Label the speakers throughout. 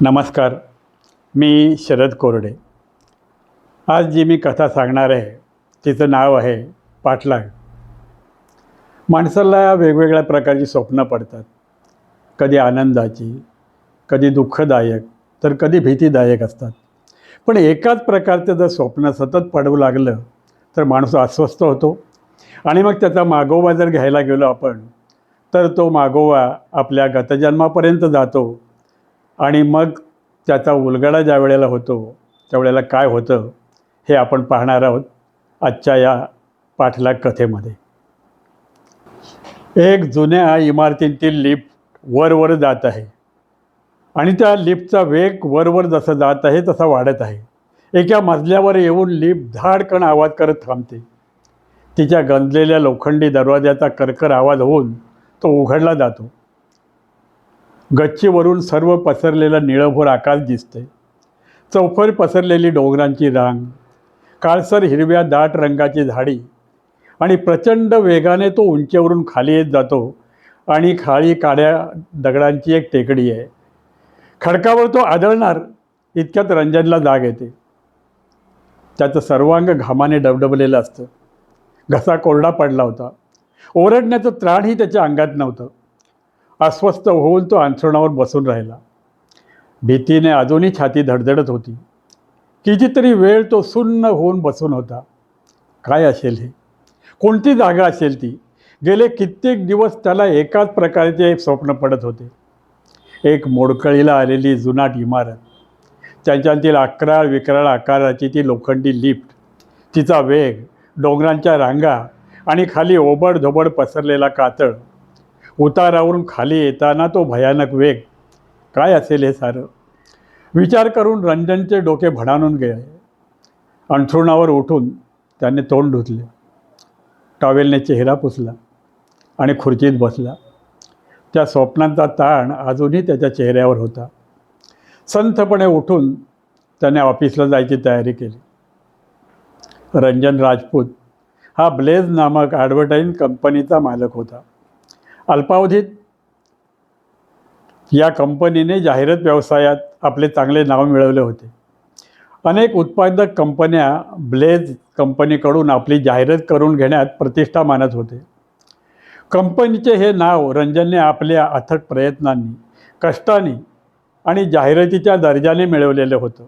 Speaker 1: नमस्कार. मी शरद कोरडे. आज जी मी कथा सांगणार आहे तिचं नाव आहे पाठलाग. माणसाला वेगवेगळ्या प्रकारची स्वप्न पडतात. कधी आनंदाची, कधी दुःखदायक, तर कधी भीतीदायक असतात. पण एकाच प्रकारचं जर स्वप्न सतत पडू लागलं तर माणूस अस्वस्थ होतो आणि मग त्याचा मागोवा जर घ्यायला गेलो आपण तर तो मागोवा आपल्या गतजन्मापर्यंत जातो आणि मग त्याचा उलगडा ज्या वेळेला होतो त्यावेळेला काय होतं हे आपण पाहणार आहोत आजच्या या पाठलाग कथेमध्ये. एक जुन्या इमारतीतील लिफ्ट वर जात आहे आणि त्या लिफ्टचा वेग वर जसं जात आहे तसा वाढत आहे. एका मजल्यावर येऊन लिफ्ट धाडकन आवाज करत थांबते. तिच्या गंजलेल्या लोखंडी दरवाजाचा करकर आवाज होऊन तो उघडला जातो. गच्चीवरून सर्व पसरलेलं निळभोर आकाश दिसते. चौफर पसरलेली डोंगरांची रांग, काळसर हिरव्या दाट रंगाची झाडी आणि प्रचंड वेगाने तो उंचीवरून खाली येत जातो आणि खाली काड्या दगडांची एक टेकडी आहे. खडकावर तो आदळणार इतक्यात रंजनला जाग येते. त्याचं सर्वांग घामाने डबडबलेलं असतं. घसा कोरडा पडला होता. ओरडण्याचं त्राणही त्याच्या अंगात नव्हतं. अस्वस्थ होऊन तो अंथरुणावर बसून राहिला. भीतीने अजूनही छाती धडधडत होती. कितीतरी वेळ तो सुन्न होऊन बसून होता. काय असेल हे? कोणती जागा असेल ती? गेले कित्येक दिवस त्याला एकाच प्रकारचे एक स्वप्न पडत होते. एक मोडकळीला आलेली जुनाट इमारत, त्याच्यातील अकराळ विकराळ आकाराची ती लोखंडी लिफ्ट, तिचा वेग, डोंगरांच्या रांगा आणि खाली ओबडधोबड पसरलेला कातळ, उतारावरून खाली येताना तो भयानक वेग. काय असेल हे सारं? विचार करून रंजनचे डोके भडाणून गेले. अंथरुणावर उठून त्याने तोंड धुतले, टॉवेलने चेहरा पुसला आणि खुर्चीत बसला. त्या स्वप्नांचा ताण अजूनही त्याच्या चेहऱ्यावर होता. संथपणे उठून त्याने ऑफिसला जायची तयारी केली. रंजन राजपूत हा ब्लेझ नामक ॲडव्हर्टाईज कंपनीचा मालक होता. अल्पावधीत या कंपनीने जाहिरात व्यवसायात आपले चांगले नाव मिळवले होते. अनेक उत्पादक कंपन्या ब्लेझ कंपनीकडून आपली जाहिरात करून घेण्यात प्रतिष्ठा मानत होते. कंपनीचे हे नाव रंजनने आपल्या अथक प्रयत्नांनी, कष्टाने आणि जाहिरातीच्या दर्जाने मिळवलेलं होतं.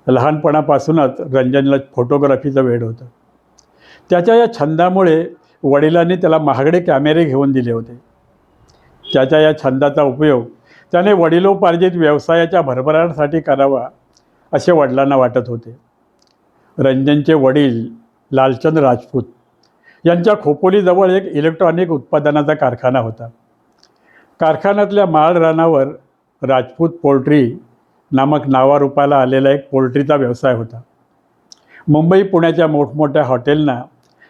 Speaker 1: लहानपणापासूनच रंजनला फोटोग्राफीचं वेड होतं. त्याच्या या छंदामुळे वडिलांनी त्याला महागडे कॅमेरे घेऊन दिले होते. त्याच्या या छंदाचा उपयोग त्याने वडिलोपार्जित व्यवसायाच्या भरभराटीसाठी करावा असे वडिलांना वाटत होते. रंजनचे वडील लालचंद राजपूत यांच्या खोपोलीजवळ एक इलेक्ट्रॉनिक उत्पादनाचा कारखाना होता. कारखान्यातल्या माळ रानावर राजपूत पोल्ट्री नामक नावारूपाला आलेला एक पोल्ट्रीचा व्यवसाय होता. मुंबई पुण्याच्या मोठमोठ्या हॉटेलना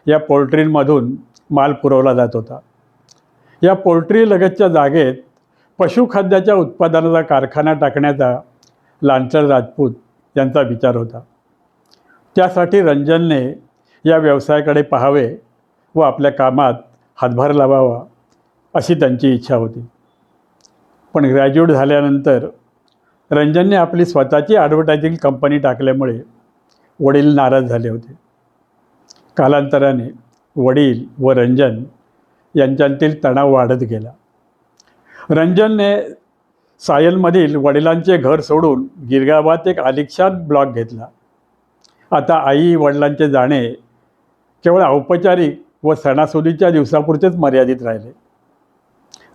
Speaker 1: या पोल्ट्रींमधून माल पुरवला जात होता. या पोल्ट्री लगतच्या जागेत पशुखाद्याच्या उत्पादनाचा कारखाना टाकण्याचा लालचंद राजपूत यांचा विचार होता. त्यासाठी रंजनने या व्यवसायाकडे पाहावे व आपल्या कामात हातभार लावावा अशी त्यांची इच्छा होती. पण ग्रॅज्युएट झाल्यानंतर रंजनने आपली स्वतःची ॲडव्हर्टायझिंग कंपनी टाकल्यामुळे वडील नाराज झाले होते. कालांतराने वडील व रंजन यांच्यातील तणाव वाढत गेला. रंजनने सायलमधील वडिलांचे घर सोडून गिरगावात एक आलिशान ब्लॉक घेतला. आता आई वडिलांचे जाणे केवळ औपचारिक व सणासुदीच्या दिवसापुरतेच मर्यादित राहिले.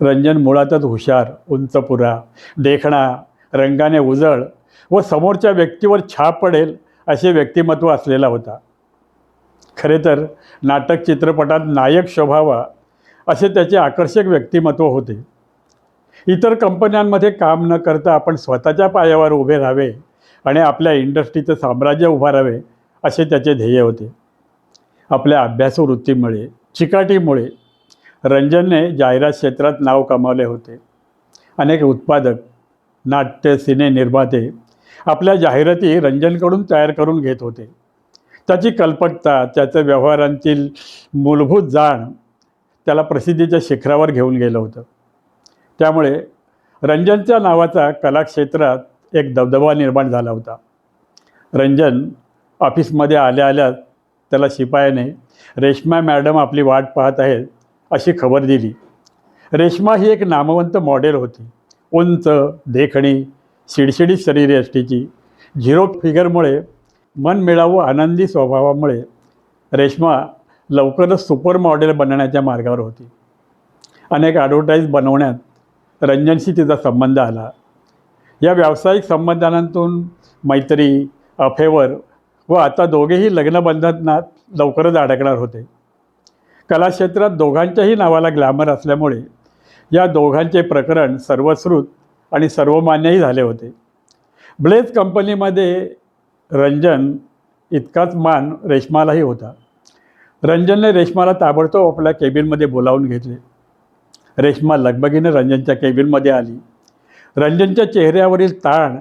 Speaker 1: रंजन मुळातच हुशार, उंचपुरा, देखणा, रंगाने उजळ व समोरच्या व्यक्तीवर छाप पडेल असे व्यक्तिमत्व असलेला होता. खरे तर नाटक चित्रपटात नायक शोभावा असे त्याचे आकर्षक व्यक्तिमत्व होते. इतर कंपन्यांमध्ये काम न करता आपण स्वतःच्या पायावर उभे राहावे आणि आपल्या इंडस्ट्रीचं साम्राज्य उभारावे असे त्याचे ध्येय होते. आपल्या अभ्यासू वृत्तीमुळे, चिकाटीमुळे रंजनने जाहिरात क्षेत्रात नाव कमावले होते. अनेक उत्पादक, नाट्य, सिने निर्माते आपल्या जाहिराती रंजनकडून तयार करून घेत होते. त्याची कल्पकता, त्याचं व्यवहारांतील मूलभूत जाण त्याला प्रसिद्धीच्या शिखरावर घेऊन गेलं होतं. त्यामुळे रंजनच्या नावाचा कलाक्षेत्रात एक दबदबा निर्माण झाला होता. रंजन ऑफिसमध्ये आल्या आल्या त्याला शिपायाने रेश्मा मॅडम आपली वाट पाहत आहेत अशी खबर दिली. रेश्मा ही एक नामवंत मॉडेल होती. उंच, देखणी, शिडशिडीत शरीरयष्टीची, झिरो फिगरमुळे, मनमिळावू आनंदी स्वभावामुळे रेश्मा लवकरच सुपर मॉडेल बनण्याच्या मार्गावर होती. अनेक ॲडव्हर्टाईज बनवण्यात रंजनशी तिचा संबंध आला. या व्यावसायिक संबंधांतून मैत्री, अफेवर व आता दोघेही लग्नबंधनात लवकरच अडकणार होते. कलाक्षेत्रात दोघांच्याही नावाला ग्लॅमर असल्यामुळे या दोघांचे प्रकरण सर्वश्रुत आणि सर्वमान्यही झाले होते. ब्लेझ कंपनीमध्ये रंजन इतकाच मान रेश्मालाही होता. रंजनने रेश्माला ताबडतोब आपल्या केबिनमध्ये बोलावून घेतले. रेश्मा लगबगीने रंजनच्या केबिनमध्ये आली. रंजनच्या चेहऱ्यावरील ताण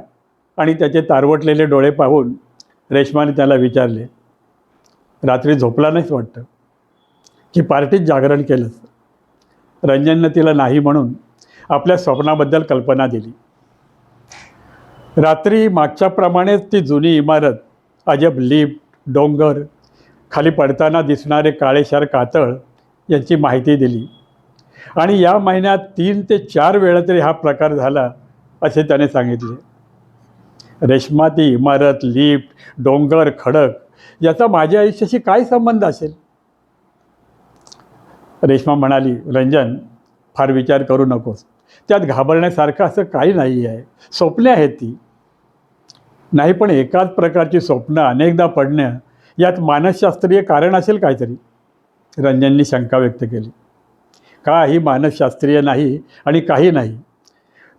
Speaker 1: आणि त्याचे तारवटलेले डोळे पाहून रेश्माने त्याला विचारले, रात्री झोपला नाहीस वाटतं की पार्टीत जागरण केलंस? रंजननं तिला नाही म्हणून आपल्या स्वप्नाबद्दल कल्पना दिली. रात्री मागच्याप्रमाणेच ती जुनी इमारत, अजब लिफ्ट, डोंगर, खाली पडताना दिसणारे काळेशार कातळ यांची माहिती दिली. आणि या महिन्यात 3 ते 4 वेळा तरी हा प्रकार झाला असे त्याने सांगितले. रेश्मा, ती इमारत, लिफ्ट, डोंगर, खडक याचा माझ्या आयुष्याशी काय संबंध असेल? रेश्मा म्हणाली, रंजन, फार विचार करू नकोस. त्यात घाबरण्यासारखं असं काही नाही आहे. स्वप्ने आहेत ती. नाही, पण एकाच प्रकारची स्वप्न अनेकदा पडणं यात मानसशास्त्रीय कारण असेल काहीतरी. रंजननी शंका व्यक्त केली. काही मानसशास्त्रीय नाही आणि काही नाही.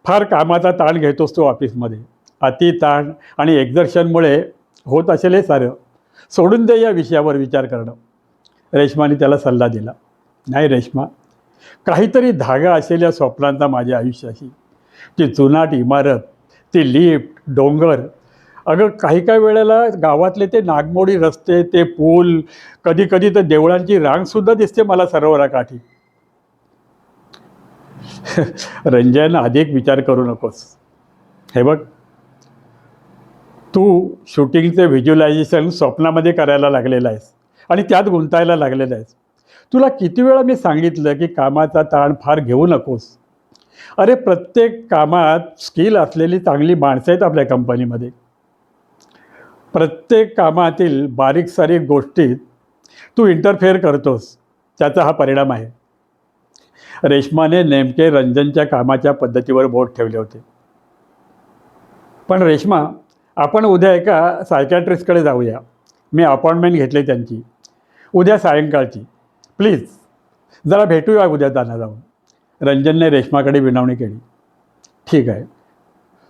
Speaker 1: फार कामाचा ताण घेतोस तू ऑफिसमध्ये. अति ताण आणि एक्झर्शनमुळे होत असेल हे सारं. सोडून दे या विषयावर विचार करणं. रेश्माने त्याला सल्ला दिला. नाही रेश्मा, काहीतरी धागा असेल या स्वप्नांचा माझ्या आयुष्याशी. ती जुनाट इमारत, ती लिफ्ट, डोंगर, अगं काही वेळेला गावातले ते नागमोडी रस्ते, ते पूल, कधी कधी तर देवळांची रांगसुद्धा दिसते मला सरोवराकाठी. रंजन, अधिक विचार करू नकोस. हे बघ, तू शूटिंगचे व्हिज्युअलायझेशन स्वप्नामध्ये करायला लागलेलं आहेस आणि त्यात गुंतायला लागलेलं आहेस. तुला किती वेळा मी सांगितलं की कामाचा ताण फार घेऊ नकोस. अरे, प्रत्येक कामात स्किल असलेली चांगली माणसं आहेत आपल्या कंपनीमध्ये. प्रत्येक कामातील बारीक सारीक गोष्टीत तू इंटरफेअर करतोस, त्याचा हा परिणाम आहे. रेश्माने नेमके रंजनच्या कामाच्या पद्धतीवर बोट ठेवले होते. पण रेश्मा, आपण उद्या एका सायकॅट्रिस्टकडे जाऊया. मी अपॉइंटमेंट घेतली त्यांची, उद्या सायंकाळची. प्लीज जरा भेटूया उद्या जाणं जाऊन. रंजनने रेश्माकडे विनवणी केली. ठीक आहे,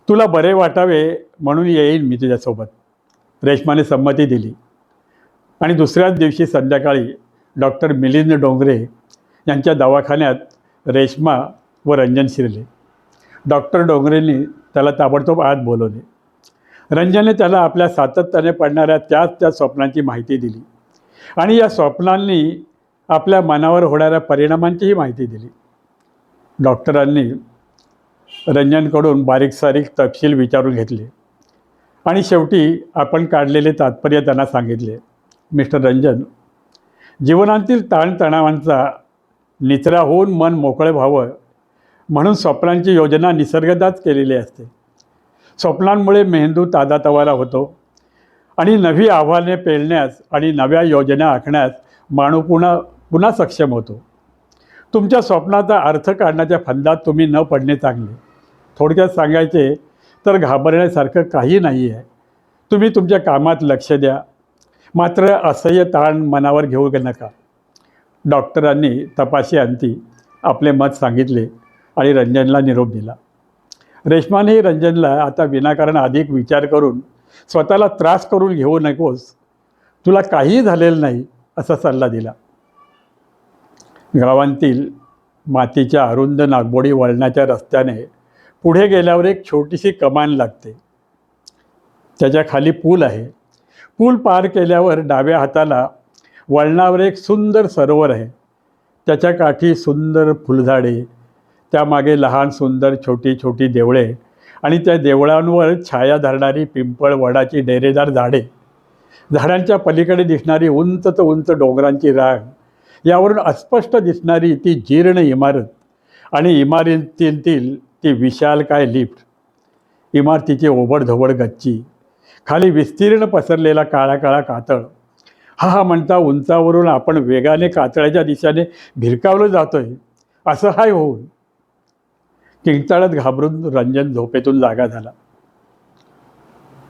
Speaker 1: तुला बरे वाटावे म्हणून येईन मी तुझ्यासोबत. रेश्माने संमती दिली आणि दुसऱ्याच दिवशी संध्याकाळी डॉक्टर मिलिंद डोंगरे यांच्या दवाखान्यात रेश्मा व रंजन शिरले. डॉक्टर डोंगरेंनी त्याला ताबडतोब आत बोलवले. रंजनने त्याला आपल्या सातत्याने पडणाऱ्या त्याच स्वप्नांची माहिती दिली आणि या स्वप्नांनी आपल्या मनावर होणाऱ्या परिणामांचीही माहिती दिली. डॉक्टरांनी रंजनकडून बारीक सारीक तपशील विचारून घेतले आणि शेवटी आपण काढलेले तात्पर्य त्यांना सांगितले. मिस्टर रंजन, जीवनातील ताणतणावांचा निचरा होऊन मन मोकळे व्हावं म्हणून स्वप्नांची योजना निसर्गदाच केलेली असते. स्वप्नांमुळे मेंदू ताजातवाना होतो आणि नवी आव्हाने पेलण्यास आणि नव्या योजना आखण्यास माणूस पुन्हा सक्षम होतो. तुमच्या स्वप्नाचा अर्थ काढण्याच्या फंदात तुम्ही न पडणे चांगले. थोडक्यात सांगायचे तर घाबरण्यासारखं काही नाही आहे. तुम्ही तुमच्या कामात लक्ष द्या, मात्र असह्य ताण मनावर घेऊ नका. डॉक्टरांनी तपाशी अंती आपले मत सांगितले आणि रंजनला निरोप दिला. रेश्मानेही रंजनला आता विनाकारण अधिक विचार करून स्वतःला त्रास करून घेऊ नकोस, तुला काहीही झालेलं नाही असा सल्ला दिला. गावांतील मातीच्या अरुंद नागमोडी वळणाच्या रस्त्याने पुढे गेल्यावर एक छोटीशी कमान लागते. त्याच्या खाली पूल आहे. पूल पार केल्यावर डाव्या हाताला वळणावर एक सुंदर सरोवर आहे. त्याच्या काठी सुंदर फुलझाडे, त्यामागे लहान सुंदर छोटी छोटी देवळे आणि त्या देवळांवर छाया धरणारी पिंपळ वडाची डेरेदार झाडे, झाडांच्या पलीकडे दिसणारी उंच तर उंच डोंगरांची रांग, यावरून अस्पष्ट दिसणारी ती जीर्ण इमारत आणि इमारतीतील ती विशालकाय लिफ्ट, इमारतीची ओबडधोबड गच्ची, खाली विस्तीर्ण पसरलेला काळा काळा कातळ, हा म्हणता उंचावरून आपण वेगाने कातळाच्या दिशेने भिरकावलं जातोय असं हाय होऊन किंचाळत घाबरून रंजन झोपेतून जागा झाला.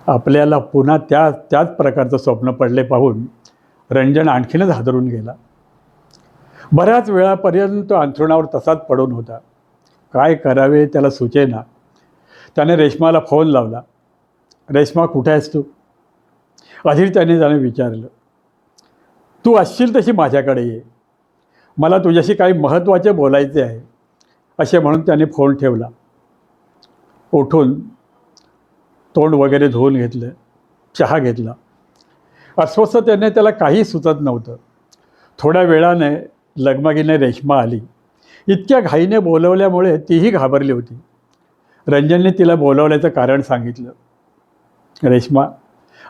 Speaker 1: आपल्याला पुन्हा त्याच प्रकारचं स्वप्न पडले पाहून रंजन आणखीनच हादरून गेला. बऱ्याच वेळापर्यंत अंथरुणावर तसाच पडून होता. काय करावे त्याला सुचेना. त्याने रेश्माला फोन लावला. रेश्मा, कुठे आहेस तू? अधीर त्याने विचारलं. तू असशील तशी माझ्याकडे ये, मला तुझ्याशी काही महत्त्वाचे बोलायचे आहे असे म्हणून त्याने फोन ठेवला. उठून तोंड वगैरे धुवून घेतलं, चहा घेतला. अस्वस्थतेने त्याला काही सुचत नव्हतं. थोड्या वेळाने लगमगीने रेश्मा आली. इतक्या घाईने बोलवल्यामुळे तीही घाबरली होती. रंजनने तिला बोलवल्याचं कारण सांगितलं. रेश्मा,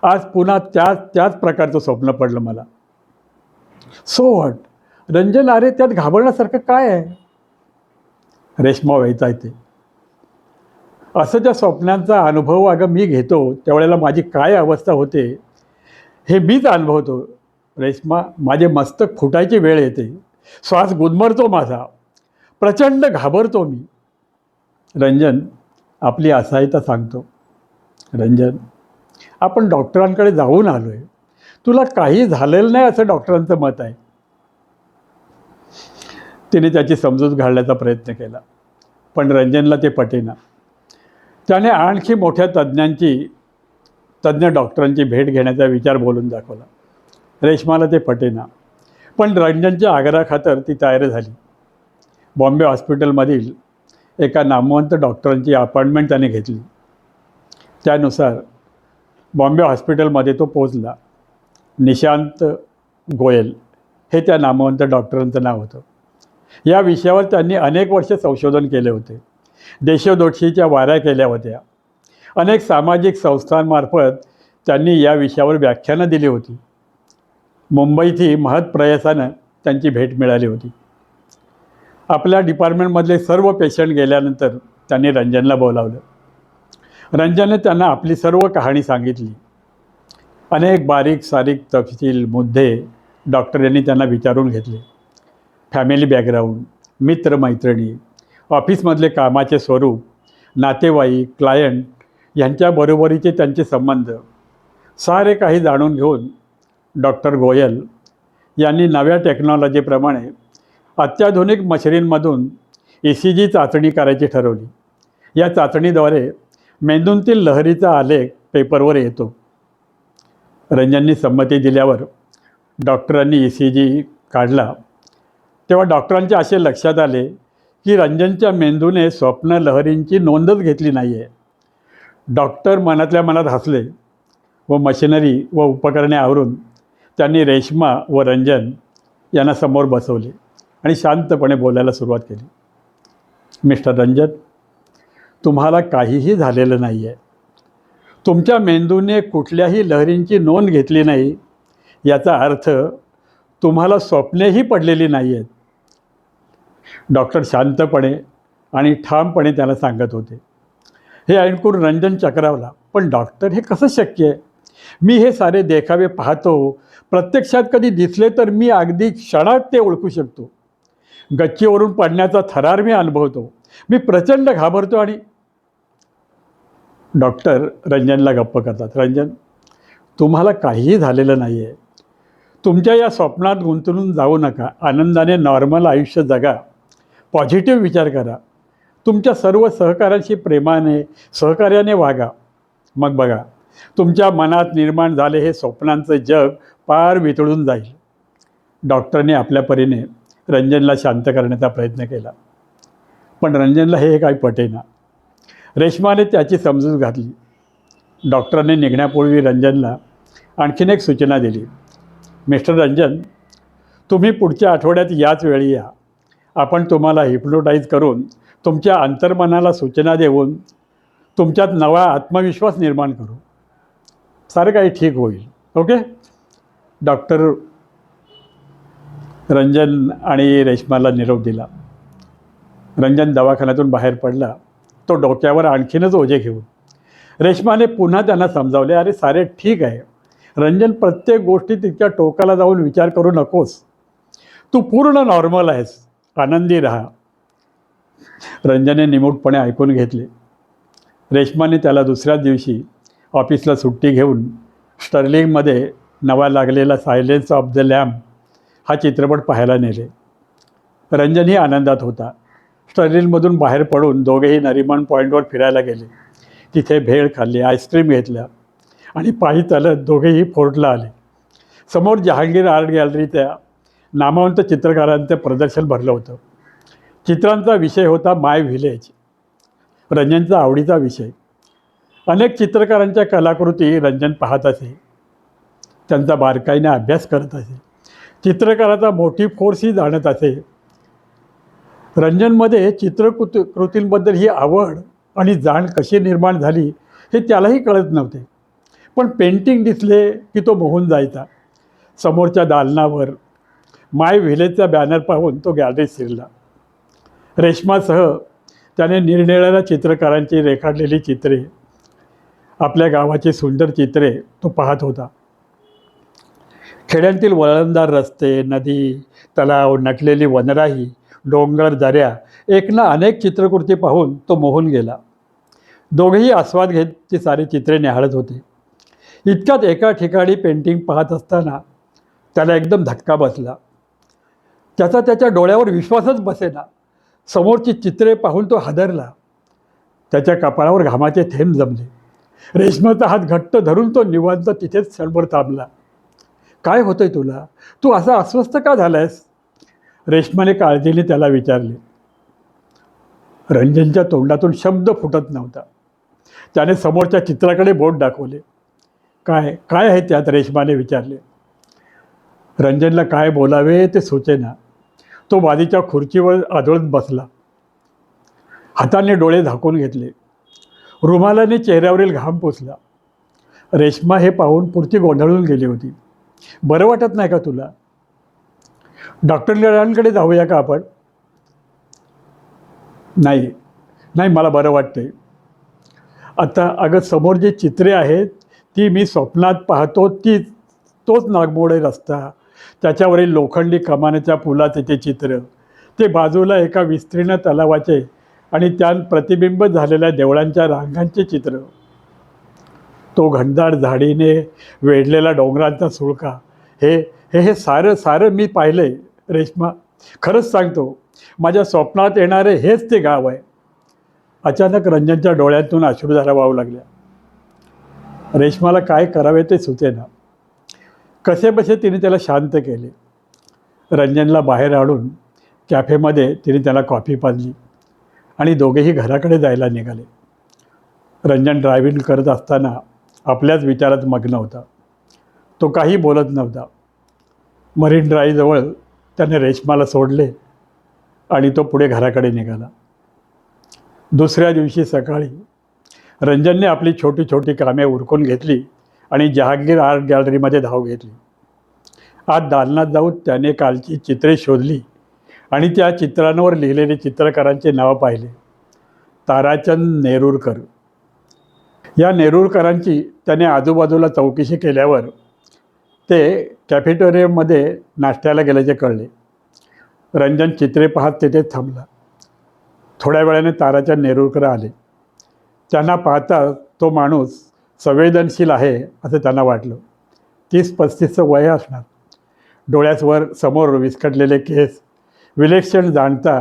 Speaker 1: आज पुन्हा त्याच प्रकारचं स्वप्न पडलं मला. So what? रंजन, अरे त्यात घाबरण्यासारखं काय आहे? रेश्मा वेचायते. असं त्या स्वप्नांचा अनुभव अगं मी घेतो त्यावेळेला माझी काय अवस्था होते हे मीच अनुभवतो. रेश्मा, माझे मस्तक फुटायची वेळ येते, श्वास गुदमरतो माझा, प्रचंड घाबरतो मी. रंजन, आपली असहायता सांगतो. रंजन, आपण डॉक्टरांकडे जाऊन आलो आहे, तुला काही झालेलं नाही असं डॉक्टरांचं मत आहे. तिने त्याची समजूत घालण्याचा प्रयत्न केला, पण रंजनला ते पटेना. त्याने आणखी मोठ्या तज्ज्ञ डॉक्टरांची भेट घेण्याचा विचार बोलून दाखवला. रेश्माला ते पटेना, पण रंजनच्या आग्रहाखातर ती तयार झाली. बॉम्बे हॉस्पिटलमधील एका नामवंत डॉक्टरांची अपॉइंटमेंट त्याने घेतली. त्यानुसार बॉम्बे हॉस्पिटलमध्ये तो पोचला. निशांत गोयल हे त्या नामवंत डॉक्टरांचं नाव होतं. या विषयावर त्यांनी अनेक वर्ष संशोधन केले होते. देशोदोषीच्या वाऱ्या केल्या होत्या. अनेक सामाजिक संस्थांमार्फत त्यांनी या विषयावर व्याख्यानं दिली होती. मुंबईतही महत्प्रयासानं त्यांची भेट मिळाली होती. आपल्या डिपार्टमेंटमधले सर्व पेशंट गेल्यानंतर त्यांनी रंजनला बोलावलं. रंजनने त्यांना आपली सर्व कहाणी सांगितली. अनेक बारीक सारीक तपशील मुद्दे डॉक्टर यांनी त्यांना विचारून घेतले. फॅमिली बॅकग्राऊंड, मित्रमैत्रिणी, ऑफिसमधले कामाचे स्वरूप, नातेवाईक, क्लायंट यांच्याबरोबरीचे त्यांचे संबंध, सारे काही जाणून घेऊन डॉक्टर गोयल यांनी नव्या टेक्नॉलॉजीप्रमाणे अत्याधुनिक मशिनमधून ECG चाचणी करायची ठरवली. या चाचणीद्वारे मेंदूंतील लहरीचा आलेख पेपरवर येतो. रंजननी संमती दिल्यावर डॉक्टरांनी ECG काढला. तेव्हा डॉक्टरांच्या असे लक्षात आले की रंजनच्या मेंदूने स्वप्न लहरींची नोंदच घेतली नाही आहे. डॉक्टर मनातल्या मनात हसले व मशिनरी व उपकरणे आवरून त्यांनी रेश्मा व रंजन यांना समोर बसवले आणि शांतपणे बोलायला सुरुवात केली. मिस्टर रंजन, तुम्हाला काहीही झालेलं नाही आहे. तुमच्या मेंदूने कुठल्याही लहरींची नोंद घेतली नाही याचा अर्थ तुम्हाला स्वप्नेही पडलेली नाही आहेत. डॉक्टर शांतपणे आणि ठामपणे त्याला सांगत होते. हे ऐकून रंजन चक्रावला. पण डॉक्टर, हे कसं शक्य आहे? मी हे सारे देखावे पाहतो, प्रत्यक्षात कधी दिसले तर मी अगदी क्षणात ते ओळखू शकतो. गच्चीवरून पडण्याचा थरार मी अनुभवतो. मी प्रचंड घाबरतो. आणि डॉक्टर रंजनला गप्प करतात. रंजन, तुम्हाला काहीही झालेलं नाही आहे. तुमच्या या स्वप्नात गुंतून जाऊ नका. आनंदाने नॉर्मल आयुष्य जगा. पॉझिटिव्ह विचार करा. तुमच्या सर्व सहकाऱ्यांशी प्रेमाने सहकार्याने वागा. मग बघा, तुमच्या मनात निर्माण झाले हे स्वप्नांचं जग पार वितळून जाईल. डॉक्टरने आपल्या परीने रंजनला शांत करण्याचा प्रयत्न केला, पण रंजनला हे काही पटेना. रेश्माने त्याची समजूत घातली. डॉक्टरांनी निघण्यापूर्वी रंजनला आणखीन एक सूचना दिली. मिस्टर रंजन, तुम्ही पुढच्या आठवड्यात याच वेळी या आपण तुम्हाला हिप्नोटाईज करून तुमच्या अंतर्मनाला सूचना देऊन तुमच्यात नवा आत्मविश्वास निर्माण करू. सारं काही ठीक होईल. ओके. डॉक्टर रंजन आणि रेश्माला निरोप दिला. रंजन दवाखान्यातून बाहेर पडला, तो डोक्यावर आणखीनच ओझे घेऊन. रेश्माने पुन्हा त्यांना समजावले, अरे सारे ठीक आहे रंजन, प्रत्येक गोष्टी तितक्या टोकाला जाऊन विचार करू नकोस. तू पूर्ण नॉर्मल आहेस, आनंदी राहा. रंजनने निमूटपणे ऐकून घेतले. रेश्माने त्याला दुसऱ्याच दिवशी ऑफिसला सुट्टी घेऊन स्टर्लिंगमध्ये नवा लागलेला सायलेन्स ऑफ द लॅम्ब हा चित्रपट पाहायला नेले. रंजनही आनंदात होता. स्टर्लिंगमधून बाहेर पडून दोघेही नरिमन पॉईंटवर फिरायला गेले. तिथे भेळ खाल्ली, आईस्क्रीम घेतल्या आणि पायी चालत दोघेही फोर्टला आले. समोर जहांगीर आर्ट गॅलरीच्या नामवंत चित्रकारांचं प्रदर्शन भरलं होतं. चित्रांचा विषय होता माय व्हिलेज, रंजनचा आवडीचा विषय. अनेक चित्रकारांच्या कलाकृती रंजन पाहत असे, त्यांचा बारकाईने अभ्यास करत असे, चित्रकाराचा मोटिव्ह फोर्सही जाणत असे. रंजनमध्ये कृतींबद्दल ही आवड आणि जाण कशी निर्माण झाली हे त्यालाही कळत नव्हते. पण पेंटिंग दिसले की तो मोहून जायचा. समोरच्या दालनावर माय व्हिलेजचा बॅनर पाहून तो गॅलरीत शिरला. रेश्मासह त्याने निरनिराळ्या चित्रकारांची रेखाटलेली चित्रे, आपल्या गावाची सुंदर चित्रे तो पाहत होता. खेड्यांतील वळणदार रस्ते, नदी, तलाव, नटलेली वनराई, डोंगर, दऱ्या, एकना अनेक चित्रकृती पाहून तो मोहून गेला. दोघेही आस्वाद घेत ती सारी चित्रे निहाळत होते. इतक्यात एका ठिकाणी पेंटिंग पाहत असताना त्याला एकदम धक्का बसला. त्याच्या डोळ्यावर विश्वासच बसेना. समोरची चित्रे पाहून तो हादरला. त्याच्या कपाळावर घामाचे थेंब जमले. रेश्माचा हात घट्ट धरून तो निवांत तिथेच क्षणभर थांबला. काय होतंय तुला? तू असा अस्वस्थ का झालायस? रेश्माने काळजीने त्याला विचारले. रंजनच्या तोंडातून शब्द फुटत नव्हता. त्याने समोरच्या चित्राकडे बोट दाखवले. काय काय आहे त्यात? रेश्माने विचारले. रंजनला काय बोलावे ते सुचेना. तो बाजूच्या खुर्चीवर आदळत बसला. हाताने डोळे झाकून घेतले. रुमालाने चेहऱ्यावरील घाम पुसला. रेश्मा हे पाहून पुरती गोंधळून गेली होती. बरं वाटत नाही का तुला? डॉक्टरांकडे जाऊया का आपण? नाही नाही, मला बरं वाटतंय. आता अगं, समोर जी चित्रे आहेत ती मी स्वप्नात पाहतो, तोच नागमोडे रस्ता, त्याच्यावरील लोखंडी कमानीच्या पुलाचे ते चित्र, ते बाजूला एका विस्तीर्ण तलावाचे आणि त्यात प्रतिबिंब झालेल्या देवळांच्या रांगांचे चित्र, तो घनदाट झाडीने वेढलेला डोंगरांचा सुळका, हे सारं मी पाहिलं आहे. रेश्मा, खरंच सांगतो, माझ्या स्वप्नात येणारे हेच ते गाव आहे. अचानक रंजनच्या डोळ्यातून अश्रुधारा वाहू लागल्या. रेश्माला काय करावे ते सुचेना. कसेबसे तिने त्याला शांत केले. रंजनला बाहेर आणून कॅफेमध्ये तिने त्याला कॉफी पाजली आणि दोघेही घराकडे जायला निघाले. रंजन ड्रायव्हिंग करत असताना आपल्याच विचारात मग्न होता. तो काही बोलत नव्हता. मरीन ड्राईव्हजवळ त्याने रेश्माला सोडले आणि तो पुढे घराकडे निघाला. दुसऱ्या दिवशी सकाळी रंजनने आपली छोटी छोटी कामे उरकून घेतली आणि जहांगीर आर्ट गॅलरीमध्ये धाव घेतली. आज दालनात जाऊन त्याने कालची चित्रे शोधली आणि त्या चित्रांवर लिहिलेले चित्रकारांचे नाव पाहिले. ताराचंद नेरुरकर. या नेरुरकरांची त्याने आजूबाजूला चौकशी केल्यावर ते कॅफेटेरियममध्ये नाश्त्याला गेल्याचे कळले. रंजन चित्रे पाहत तिथेच थांबला. थोड्या वेळाने ताराचंद नेरुरकर आले. त्यांना पाहता तो माणूस संवेदनशील आहे असं त्यांना वाटलं. 30-35चं वय असणार. डोळ्यासवर समोर विस्कटलेले केस, विलक्षण जाणता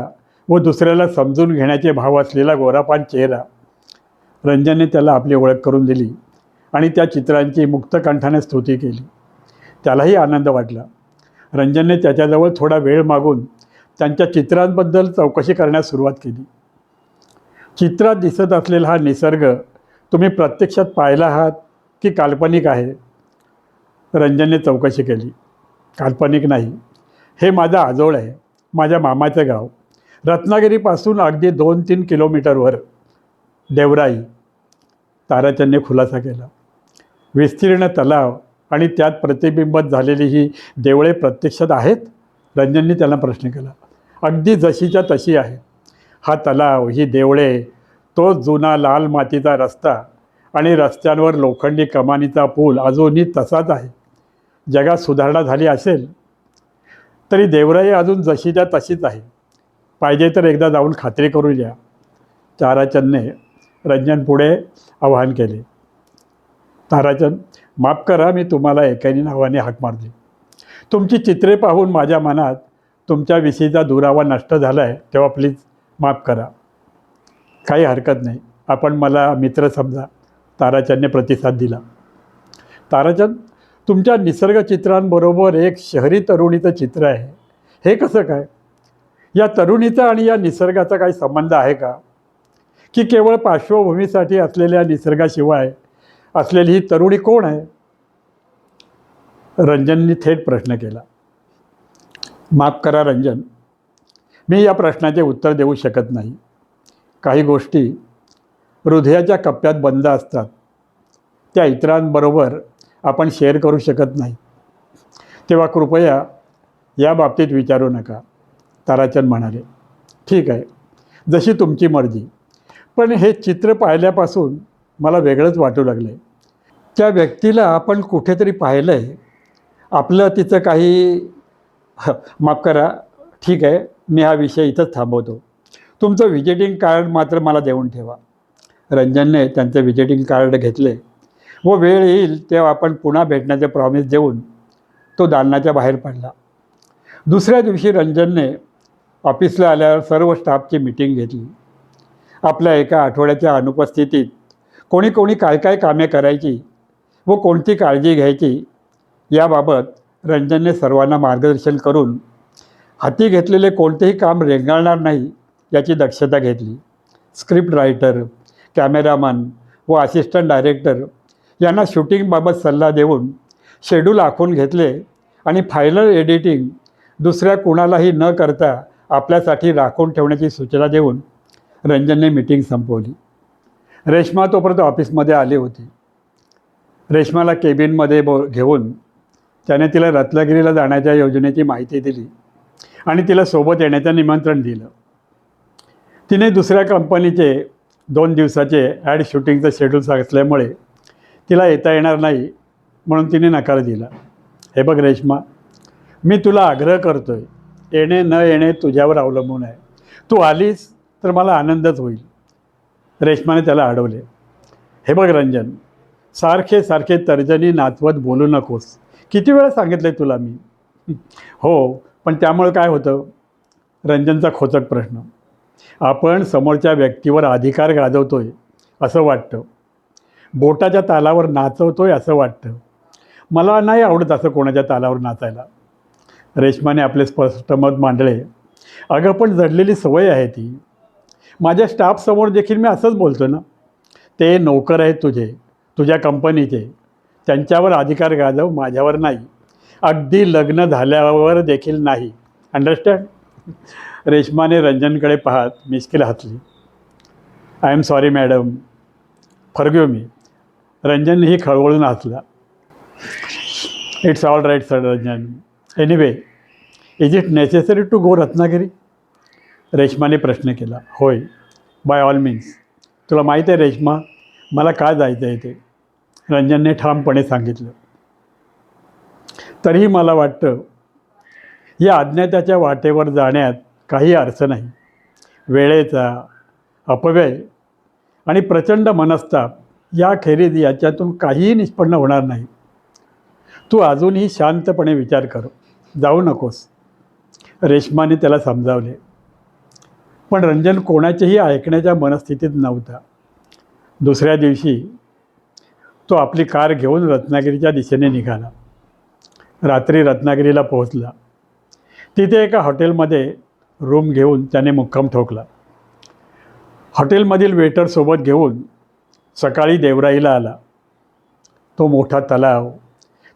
Speaker 1: व दुसऱ्याला समजून घेण्याचे भाव असलेला गोरापान चेहरा. रंजनने त्याला आपली ओळख करून दिली आणि त्या चित्रांची मुक्तकंठाने स्तुती केली. त्यालाही आनंद वाटला. रंजनने त्याच्याजवळ थोडा वेळ मागून त्यांच्या चित्रांबद्दल चौकशी करण्यास सुरुवात केली. चित्रात दिसत असलेला हा निसर्ग तुम्ही प्रत्यक्षात पाहिला आहात की काल्पनिक आहे? रंजनने चौकशी केली. काल्पनिक नाही, हे माझं आजोळ आहे, माझ्या मामाचं गाव. रत्नागिरीपासून अगदी 2-3 किलोमीटरवर देवराई. ताराचंदने खुलासा केला. विस्तीर्ण तलाव आणि त्यात प्रतिबिंबित झालेली ही देवळे प्रत्यक्षात आहेत? रंजनने त्यांना प्रश्न केला. अगदी जशीच्या तशी आहे. हा तलाव, ही देवळे, तो जुना लाल मातीचा रस्ता आणि रस्त्यांवर लोखंडी कमानीचा पूल अजूनही तसाच आहे. जगात सुधारणा झाली असेल तरी देवराई अजून जशीच्या तशीच आहे. पाहिजे तर एकदा जाऊन खात्री करून या. ताराचंदने रंजन पुढे आवाहन केले. ताराचंद, माफ करा, मी तुम्हाला एकाने नावाने हाक मारली. तुमची चित्रे पाहून माझ्या मनात तुमच्याविषयीचा दुरावा नष्ट झाला आहे, तेव्हा प्लीज माफ करा. काही हरकत नाही, आपण मला मित्र समजा, ताराचंदने प्रतिसाद दिला. ताराचंद, तुमच्या निसर्गचित्रांबरोबर एक शहरी तरुणीचं चित्र आहे. हे कसं काय? या तरुणीचा आणि या निसर्गाचा काही संबंध आहे का? की केवळ पार्श्वभूमीसाठी असलेल्या निसर्गाशिवाय असलेली ही तरुणी कोण आहे? रंजननी थेट प्रश्न केला. माफ करा रंजन, मी या प्रश्नाचे उत्तर देऊ शकत नाही. काही गोष्टी हृदयाच्या कप्प्यात बंद असतात, त्या इतरांबरोबर आपण शेअर करू शकत नाही. तेव्हा कृपया या बाबतीत विचारू नका, ताराचंद म्हणाले. ठीक आहे, जशी तुमची मर्जी. पण हे चित्र पाहिल्यापासून मला वेगळंच वाटू लागलं आहे. त्या व्यक्तीला आपण कुठेतरी पाहिलं आहे. आपलं तिचं काही माफ करा, ठीक आहे, मी हा विषय इथंच थांबवतो. तुमचं व्हिजिटिंग कार्ड मात्र मला देऊन ठेवा. रंजनने त्यांचे व्हिजिटिंग कार्ड घेतले व वेळ येईल तेव्हा आपण पुन्हा भेटण्याचे प्रॉमिस देऊन तो दालनाच्या बाहेर पडला. दुसऱ्या दिवशी रंजनने ऑफिसला आल्यावर सर्व स्टाफची मीटिंग घेतली. आपल्या एका आठवड्याच्या अनुपस्थितीत कोणी कोणी काय काय कामे करायची व कोणती काळजी घ्यायची याबाबत रंजनने सर्वांना मार्गदर्शन करून हाती घेतलेले कोणतेही काम रेंगाळणार नाही याची दक्षता घेतली. स्क्रिप्ट रायटर, कॅमेरामन व असिस्टंट डायरेक्टर यांना शूटिंगबाबत सल्ला देऊन शेड्यूल आखून घेतले आणि फायनल एडिटिंग दुसऱ्या कुणालाही न करता आपल्यासाठी राखून ठेवण्याची सूचना देऊन रंजनने मीटिंग संपवली. रेश्मा तोपर्यंत ऑफिसमध्ये आली होती. रेश्माला केबिनमध्ये घेऊन त्याने तिला रत्नागिरीला जाण्याच्या योजनेची माहिती दिली आणि तिला सोबत येण्याचं निमंत्रण दिलं. तिने दुसऱ्या कंपनीचे 2 दिवसाचे ॲड शूटिंगचं शेड्यूल असल्यामुळे तिला येता येणार नाही म्हणून तिने नकार दिला. हे बघ रेश्मा, मी तुला आग्रह करतो आहे, येणे न येणे तुझ्यावर अवलंबून आहे. तू आलीस तर मला आनंदच होईल. रेश्माने त्याला अडवले. हे बघ रंजन, सारखे सारखे तर्जनी नाचवत बोलू नकोस. किती वेळा सांगितलं तुला मी. हो, पण त्यामुळे काय होतं? रंजनचा खोचक प्रश्न. आपण समोरच्या व्यक्तीवर अधिकार गाजवतोय असं वाटतं, बोटाच्या तालावर नाचवतोय असं वाटतं. मला नाही आवडत असं कोणाच्या तालावर नाचायला. रेश्माने आपले स्पष्ट मत मांडले. अगं, पण जडलेली सवय आहे ती. माझ्या स्टाफसमोर देखील मी असंच बोलतो ना. ते नोकर आहेत तुझ्या कंपनीचे, त्यांच्यावर अधिकार गाजव, माझ्यावर नाही. अगदी लग्न झाल्यावर देखील नाही. अंडरस्टँड? रेश्माने रंजनकडे पाहत मिश्किल हसली. I am sorry madam, forgive me. रंजनही खळवळून हसला. It's all right sir Ranjan. Anyway, is it necessary to go Ratnagiri? रेश्माने प्रश्न केला. होय, बाय ऑल मीन्स. तुला माहीत आहे रेश्मा, मला का जायचं आहे ते, रंजनने ठामपणे सांगितलं. तरीही मला वाटतं या अज्ञाताच्या वाटेवर जाण्यात काही अर्थ नाही. वेळेचा अपव्यय आणि प्रचंड मनस्ताप याखेरीज याच्यातून काहीही निष्पन्न होणार नाही. तू अजूनही शांतपणे विचार कर, जाऊ नकोस. रेश्माने त्याला समजावले. पण रंजन कोणाचेही ऐकण्याच्या मनस्थितीत नव्हता. दुसऱ्या दिवशी तो आपली कार घेऊन रत्नागिरीच्या दिशेने निघाला. रात्री रत्नागिरीला पोहोचला. तिथे एका हॉटेलमध्ये रूम घेऊन त्याने मुक्काम ठोकला. हॉटेलमधील वेटरसोबत घेऊन सकाळी देवराईला आला. तो मोठा तलाव,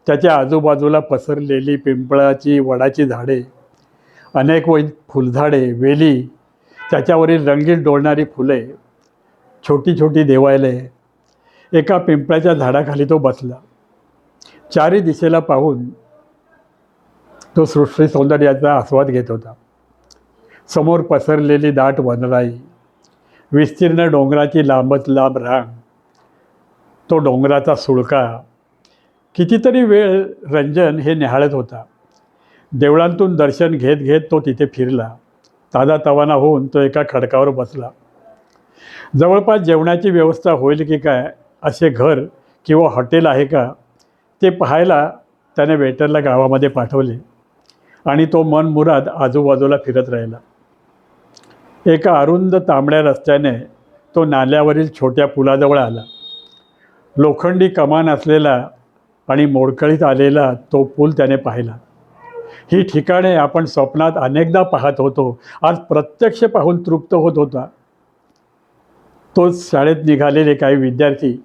Speaker 1: त्याच्या आजूबाजूला पसरलेली पिंपळाची वडाची झाडे, अनेक फुलझाडे, वेली त्याच्यावरील रंगीत डोलणारी फुले, छोटी छोटी देवालये, एका पिंपळाच्या झाडाखाली तो बसला. चारी दिशेला पाहून तो सृष्टी सौंदर्याचा आस्वाद घेत होता. समोर पसरलेली दाट वनराई, विस्तीर्ण डोंगराची लांबच लांब रांग, तो डोंगराचा सुळका. कितीतरी वेळ रंजन हे निहाळत होता. देवळांतून दर्शन घेत घेत तो तिथे फिरला. ताजातवाना होऊन तो एका खडकावर बसला. जवळपास जेवणाची व्यवस्था होईल की काय, असे घर किंवा हॉटेल आहे का ते पाहायला त्याने वेटरला गावामध्ये पाठवले आणि तो मनमुराद आजूबाजूला फिरत राहिला. एका अरुंद तांबड्या रस्त्याने तो नाल्यावरील छोट्या पुलाजवळ आला. लोखंडी कमान असलेला आणि मोडकळीत आलेला तो पूल त्याने पाहिला. ही ठिकाणे आपण स्वप्नात अनेकदा पाहत होतो, आज प्रत्यक्ष पाहून तृप्त होत होता. तोच शाळेत निघालेले काही विद्यार्थी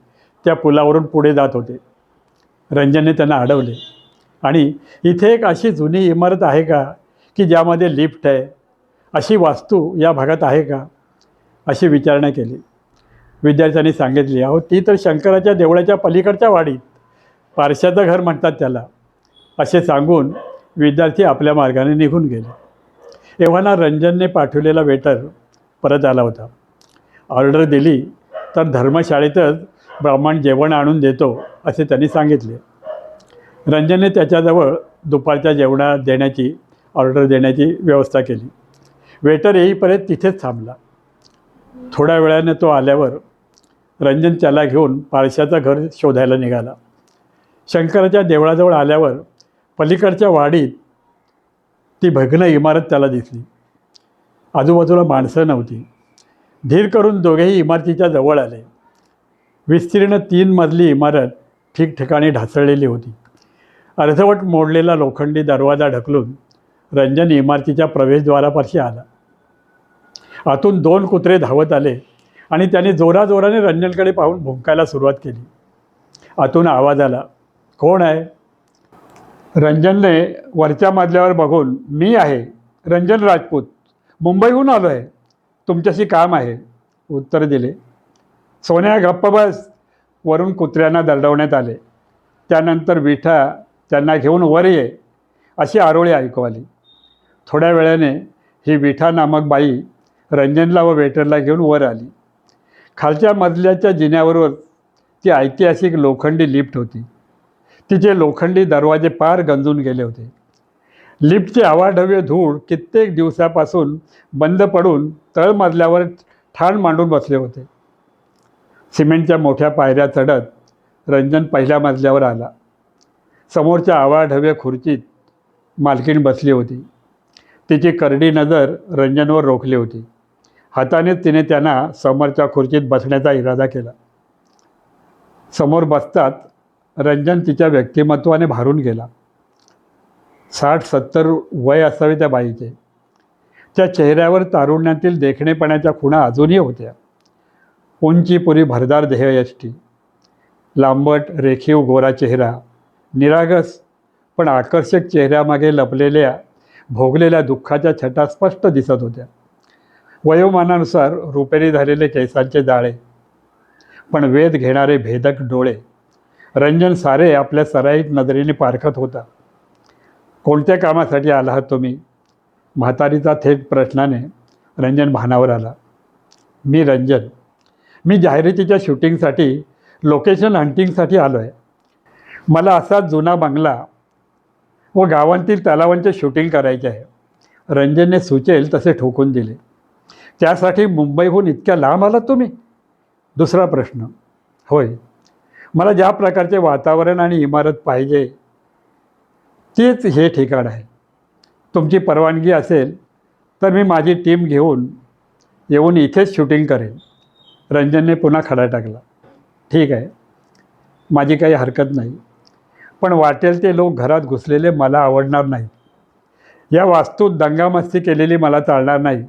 Speaker 1: त्या पुलावरून पुढे जात होते. रंजनने त्यांना अडवले आणि इथे एक अशी जुनी इमारत आहे का की ज्यामध्ये लिफ्ट आहे, अशी वास्तू या भागात आहे का, अशी विचारणा केली. विद्यार्थ्यांनी सांगितले, अहो ती तर शंकराच्या देवळाच्या पलीकडच्या वाडीत, पारशाचं घर म्हणतात त्याला, असे सांगून विद्यार्थी आपल्या मार्गाने निघून गेले. एव्हाना रंजनने पाठवलेला वेटर परत आला होता. ऑर्डर दिली तर धर्मशाळेतच ब्राह्मण जेवण आणून देतो असे त्यांनी सांगितले. रंजनने त्याच्याजवळ दुपारच्या जेवणा देण्याची ऑर्डर देण्याची व्यवस्था केली. वेटर येईपर्यंत तिथेच थांबला. थोड्या वेळाने तो आल्यावर रंजन त्याला घेऊन पारशाचं घर शोधायला निघाला. शंकराच्या देवळाजवळ आल्यावर पलीकडच्या वाडीत ती भग्न इमारत त्याला दिसली. आजूबाजूला माणसं नव्हती. धीर करून दोघेही इमारतीच्या जवळ आले. विस्तीर्ण 3 मजली इमारत ठिकठिकाणी ढासळलेली होती. अर्धवट मोडलेला लोखंडी दरवाजा ढकलून रंजन इमारतीच्या प्रवेशद्वारापाशी आला. आतून 2 कुत्रे धावत आले आणि त्यांनी जोराजोराने रंजनकडे पाहून भुंकायला सुरुवात केली. आतून आवाज आला, कोण आहे? रंजनने वरच्या मजल्यावर बघून, मी आहे, रंजन राजपूत, मुंबईहून आलो आहे, तुमच्याशी काम आहे, उत्तर दिले. सोन्या गप्प बस, वरून कुत्र्यांना दरडवण्यात आले. त्यानंतर विठा त्यांना घेऊन वर ये अशी आरोळी ऐकू आली. थोड्या वेळाने ही विठा नामक बाई रंजनला व वेटरला घेऊन वर आली. खालच्या मजल्याच्या जिन्यावर ती ऐतिहासिक लोखंडी लिफ्ट होती. तिचे लोखंडी दरवाजे पार गंजून गेले होते. लिफ्टचे अवाढव्य धूळ कित्येक दिवसापासून बंद पडून तळमजल्यावर ठाण मांडून बसले होते. सिमेंटच्या मोठ्या पायऱ्या चढत रंजन पहिल्या मजल्यावर आला. समोरच्या अवाढव्य खुर्चीत मालकीण बसली होती. तिची करडी नजर रंजनवर रोखली होती. हातानेच तिने त्यांना समोरच्या खुर्चीत बसण्याचा इरादा केला. समोर बसतात रंजन तिच्या व्यक्तिमत्वाने भारून गेला. 60-70 वय असावे त्या बाईचे. त्या चेहऱ्यावर तारुण्यातील देखणेपणाच्या खुणा अजूनही होत्या. उंचीपुरी भरदार देहयष्टी, लांबट रेखीव गोरा चेहरा, निरागस पण आकर्षक चेहऱ्यामागे लपलेल्या भोगलेल्या दुःखाच्या छटा स्पष्ट दिसत होत्या. वयोमानानुसार रुपेरी झालेले केसांचे जाळे, पण वेध घेणारे भेदक डोळे. रंजन सारे आपल्या सराईत नजरेने पारखत होता. कोणत्या कामासाठी आला आहात तुम्ही? म्हातारीचा थेट प्रश्नाने रंजन भानावर आला. मी रंजन, मी जाहिरातीच्या शूटिंगसाठी, लोकेशन हंटिंगसाठी आलो आहे. मला असा जुना बंगला व गावांतील तलावांचे शूटिंग करायचे आहे. रंजनने सुचेल तसे ठोकून दिले. त्यासाठी मुंबईहून इतक्या लांब आलात तुम्ही? दुसरा प्रश्न, होय, मला ज्या प्रकारचे वातावरण आणि इमारत पाहिजे तेच हे ठिकाण आहे. तुमची परवानगी असेल तर मी माझी टीम घेऊन येऊन इथेच शूटिंग करेन. रंजनने पुन्हा खडा टाकला. ठीक आहे, माझी काही हरकत नाही, पण वाटेल ते लोक घरात घुसलेले मला आवडणार नाही. या वास्तूत दंगामस्ती केलेली मला चालणार नाही.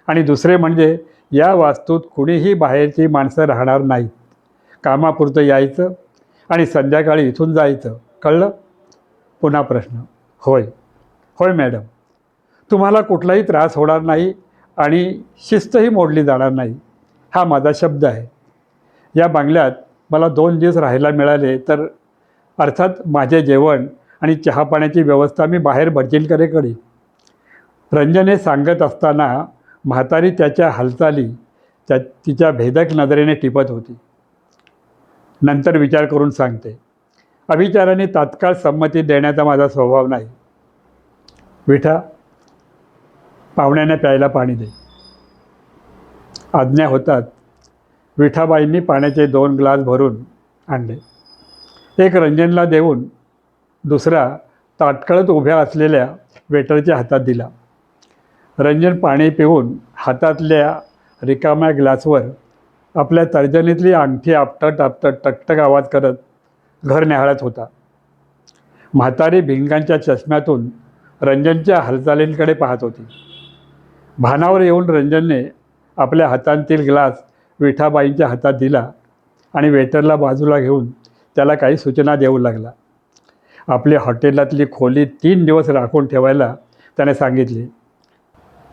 Speaker 1: आणि दुसरे म्हणजे या वास्तूत कुणीही बाहेरची माणसं राहणार नाहीत. कामापुरतं यायचं आणि संध्याकाळी इथून जायचं, कळलं? पुन्हा प्रश्न, होय होय मॅडम, तुम्हाला कुठलाही त्रास होणार नाही आणि शिस्तही मोडली जाणार नाही, हा माझा शब्द आहे. या बंगल्यात मला 2 दिवस राहायला मिळाले तर अर्थात माझे जेवण आणि चहापाण्याची व्यवस्था मी बाहेर भटजींकडे करीन. रंजन हे सांगत असताना म्हातारी त्याच्या हालचाली तिच्या भेदक नजरेने टिपत होती. नंतर विचार करून सांगते. अविचाराने तात्काळ संमती देण्याचा माझा स्वभाव नाही. विठा, पाहुण्यांना प्यायला पाणी दे. आज्ञा होतात विठाबाईंनी पाण्याचे 2 ग्लास भरून आणले. एक रंजनला देऊन दुसरा ताटकळत उभ्या असलेल्या वेटरच्या हातात दिला. रंजन पाणी पिऊन हातातल्या रिकाम्या ग्लासवर आपल्या तर्जनीतली अंगठी आपटत आपटत टकटक आवाज करत घर न्याहाळत होता. म्हातारी भिंगांच्या चष्म्यातून रंजनच्या हालचालींकडे पाहत होती. भानावर येऊन रंजनने आपल्या हातांतील ग्लास विठाबाईंच्या हातात दिला आणि वेटरला बाजूला घेऊन त्याला काही सूचना देऊ लागला. आपली हॉटेलातली खोली 3 दिवस राखून ठेवायला त्याने सांगितली.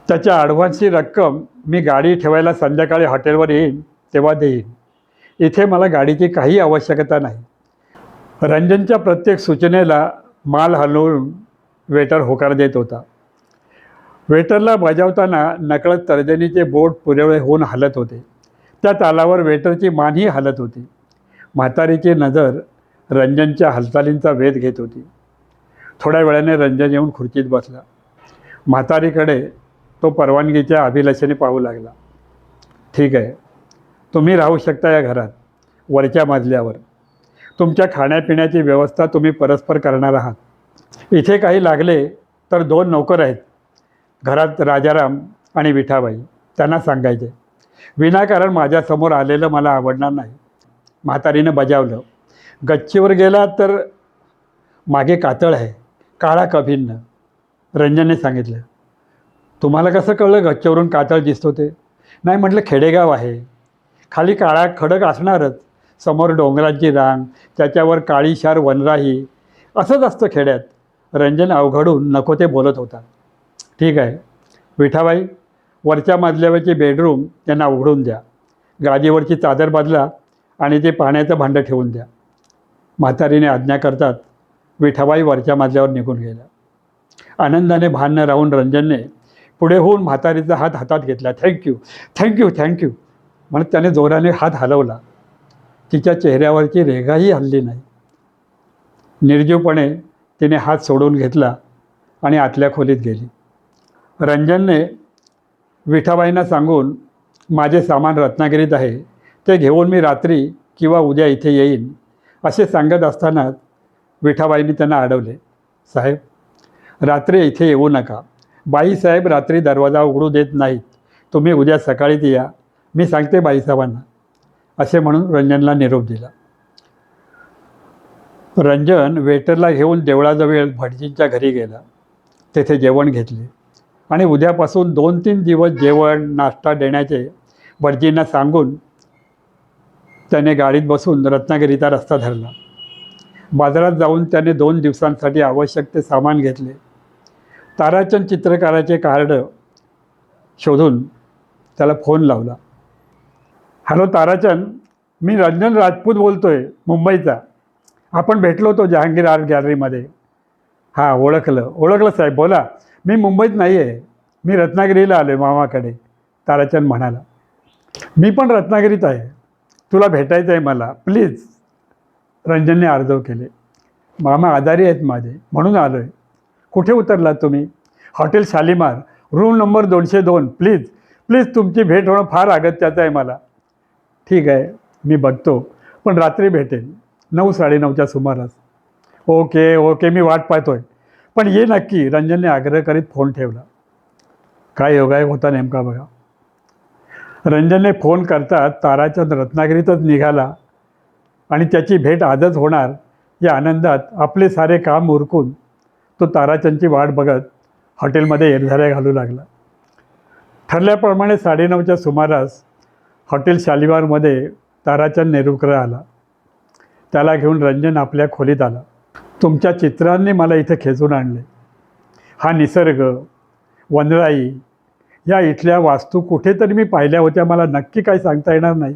Speaker 1: त्याच्या ॲडव्हान्सची रक्कम मी गाडी ठेवायला संध्याकाळी हॉटेलवर येईन तेव्हा देईन. इथे मला गाडीची काही आवश्यकता नाही. रंजनच्या प्रत्येक सूचनेला माल हलवून वेटर होकार देत होता. वेटरला बजावताना नकळत तर्जनीचे बोट पुरेवळे होऊन हलत होते. त्या तालावर वेटरची मानही हलत होती. म्हातारीची नजर रंजनच्या हालचालींचा वेध घेत होती. थोड्या वेळाने रंजन येऊन खुर्चीत बसला. म्हातारीकडे तो परवानगीच्या अभिलाषेने पाहू लागला. ठीक आहे, तुम्ही राहू शकता या घरात, वरच्या मजल्यावर. तुमच्या खाण्यापिण्याची व्यवस्था तुम्ही परस्पर करणार आहात. इथे काही लागले तर 2 नौकर आहेत घरात, राजाराम आणि विठाबाई. त्यांना सांगायचे. विनाकारण माझ्यासमोर आलेलं मला आवडणार नाही. म्हातारीनं बजावलं. गच्चीवर गेला तर मागे कातळ आहे, काळा कभिन्न. रंजनने सांगितलं. तुम्हाला कसं कळलं गच्चीवरून कातळ दिसतो ते? नाही म्हटलं, खेडेगाव आहे, खाली काळा खडक असणारच, समोर डोंगरांची रांग, त्याच्यावर काळीशार वनराही. असंच असतं खेड्यात. रंजन अवघडून नको ते बोलत होता. ठीक आहे विठाबाई, वरच्या मजल्यावरची बेडरूम त्यांना उघडून द्या. गादीवरची चादर बदला आणि ते पाण्याचं भांडं ठेवून द्या. म्हातारीने आज्ञा करतात विठाबाई वरच्या मजल्यावर निघून गेल्या. आनंदाने भान न राहून रंजनने पुढे होऊन म्हातारीचा हात हातात घेतला. थँक्यू थँक्यू थँक्यू म्हणत त्याने जोराने हात हलवला. तिच्या चेहऱ्यावरची रेघाही हलली नाही. निर्जीवपणे तिने हात सोडून घेतला आणि आतल्या खोलीत गेली. रंजनने विठाबाईंना सांगून माझे सामान रत्नागिरीत आहे, ते घेऊन मी रात्री किंवा उद्या इथे येईन असे सांगत असतानाच विठाबाईंनी त्यांना अडवले. साहेब, रात्री इथे येऊ नका. बाईसाहेब रात्री दरवाजा उघडू देत नाहीत. तुम्ही उद्या सकाळीच या, मी सांगते बाईसाहेबांना, असे म्हणून रंजनला निरोप दिला. रंजन वेटरला घेऊन देवळाजवळ भटजींच्या घरी गेला. तेथे जेवण घेतले आणि उद्यापासून 2-3 दिवस जेवण नाश्ता देण्याचे भटजींना सांगून त्याने गाडीत बसून रत्नागिरीचा रस्ता धरला. बाजारात जाऊन त्याने 2 दिवसांसाठी आवश्यक ते सामान घेतले. ताराचंद चित्रकाराचे कार्ड शोधून त्याला फोन लावला. हॅलो ताराचंद, मी रंजन राजपूत बोलतोय, मुंबईचा. आपण भेटलो होतो जहांगीर आर्ट गॅलरीमध्ये. हां, ओळखलं साहेब, बोला. मी मुंबईत नाही आहे, मी रत्नागिरीला आलो आहे मामाकडे, ताराचंद म्हणाला. मी पण रत्नागिरीत आहे, तुला भेटायचं आहे मला, प्लीज. रंजनने अर्जव केले. मामा आजारी आहेत माझे, म्हणून आलो आहे. कुठे उतरलात तुम्ही? Hotel Shalimar, room number 202. Please तुमची भेट होणं फार अगत्याचं आहे मला. ठीक आहे, मी बघतो, पण रात्री भेटेन 9-9:30च्या सुमारास. ओके, मी वाट पाहतोय, पण ये नक्की. रंजनने आग्रह करीत फोन ठेवला. काय योगायोग होता नेमका बघा. रंजनने फोन करताच ताराचंद रत्नागिरीतच निघाला आणि त्याची भेट आजच होणार या आनंदात आपले सारे काम उरकून तो ताराचंदची वाट बघत हॉटेलमध्ये येरझाऱ्या घालू लागला. ठरल्याप्रमाणे 9:30च्या सुमारास हॉटेल शालिमारमध्ये ताराचंद नेरुरकर आला. त्याला घेऊन रंजन आपल्या खोलीत आला. तुमच्या चित्रांनी मला इथे खेचून आणले. हा निसर्ग, वनराई, या इथल्या वास्तू कुठेतरी मी पाहिल्या होत्या, मला नक्की काही सांगता येणार नाही,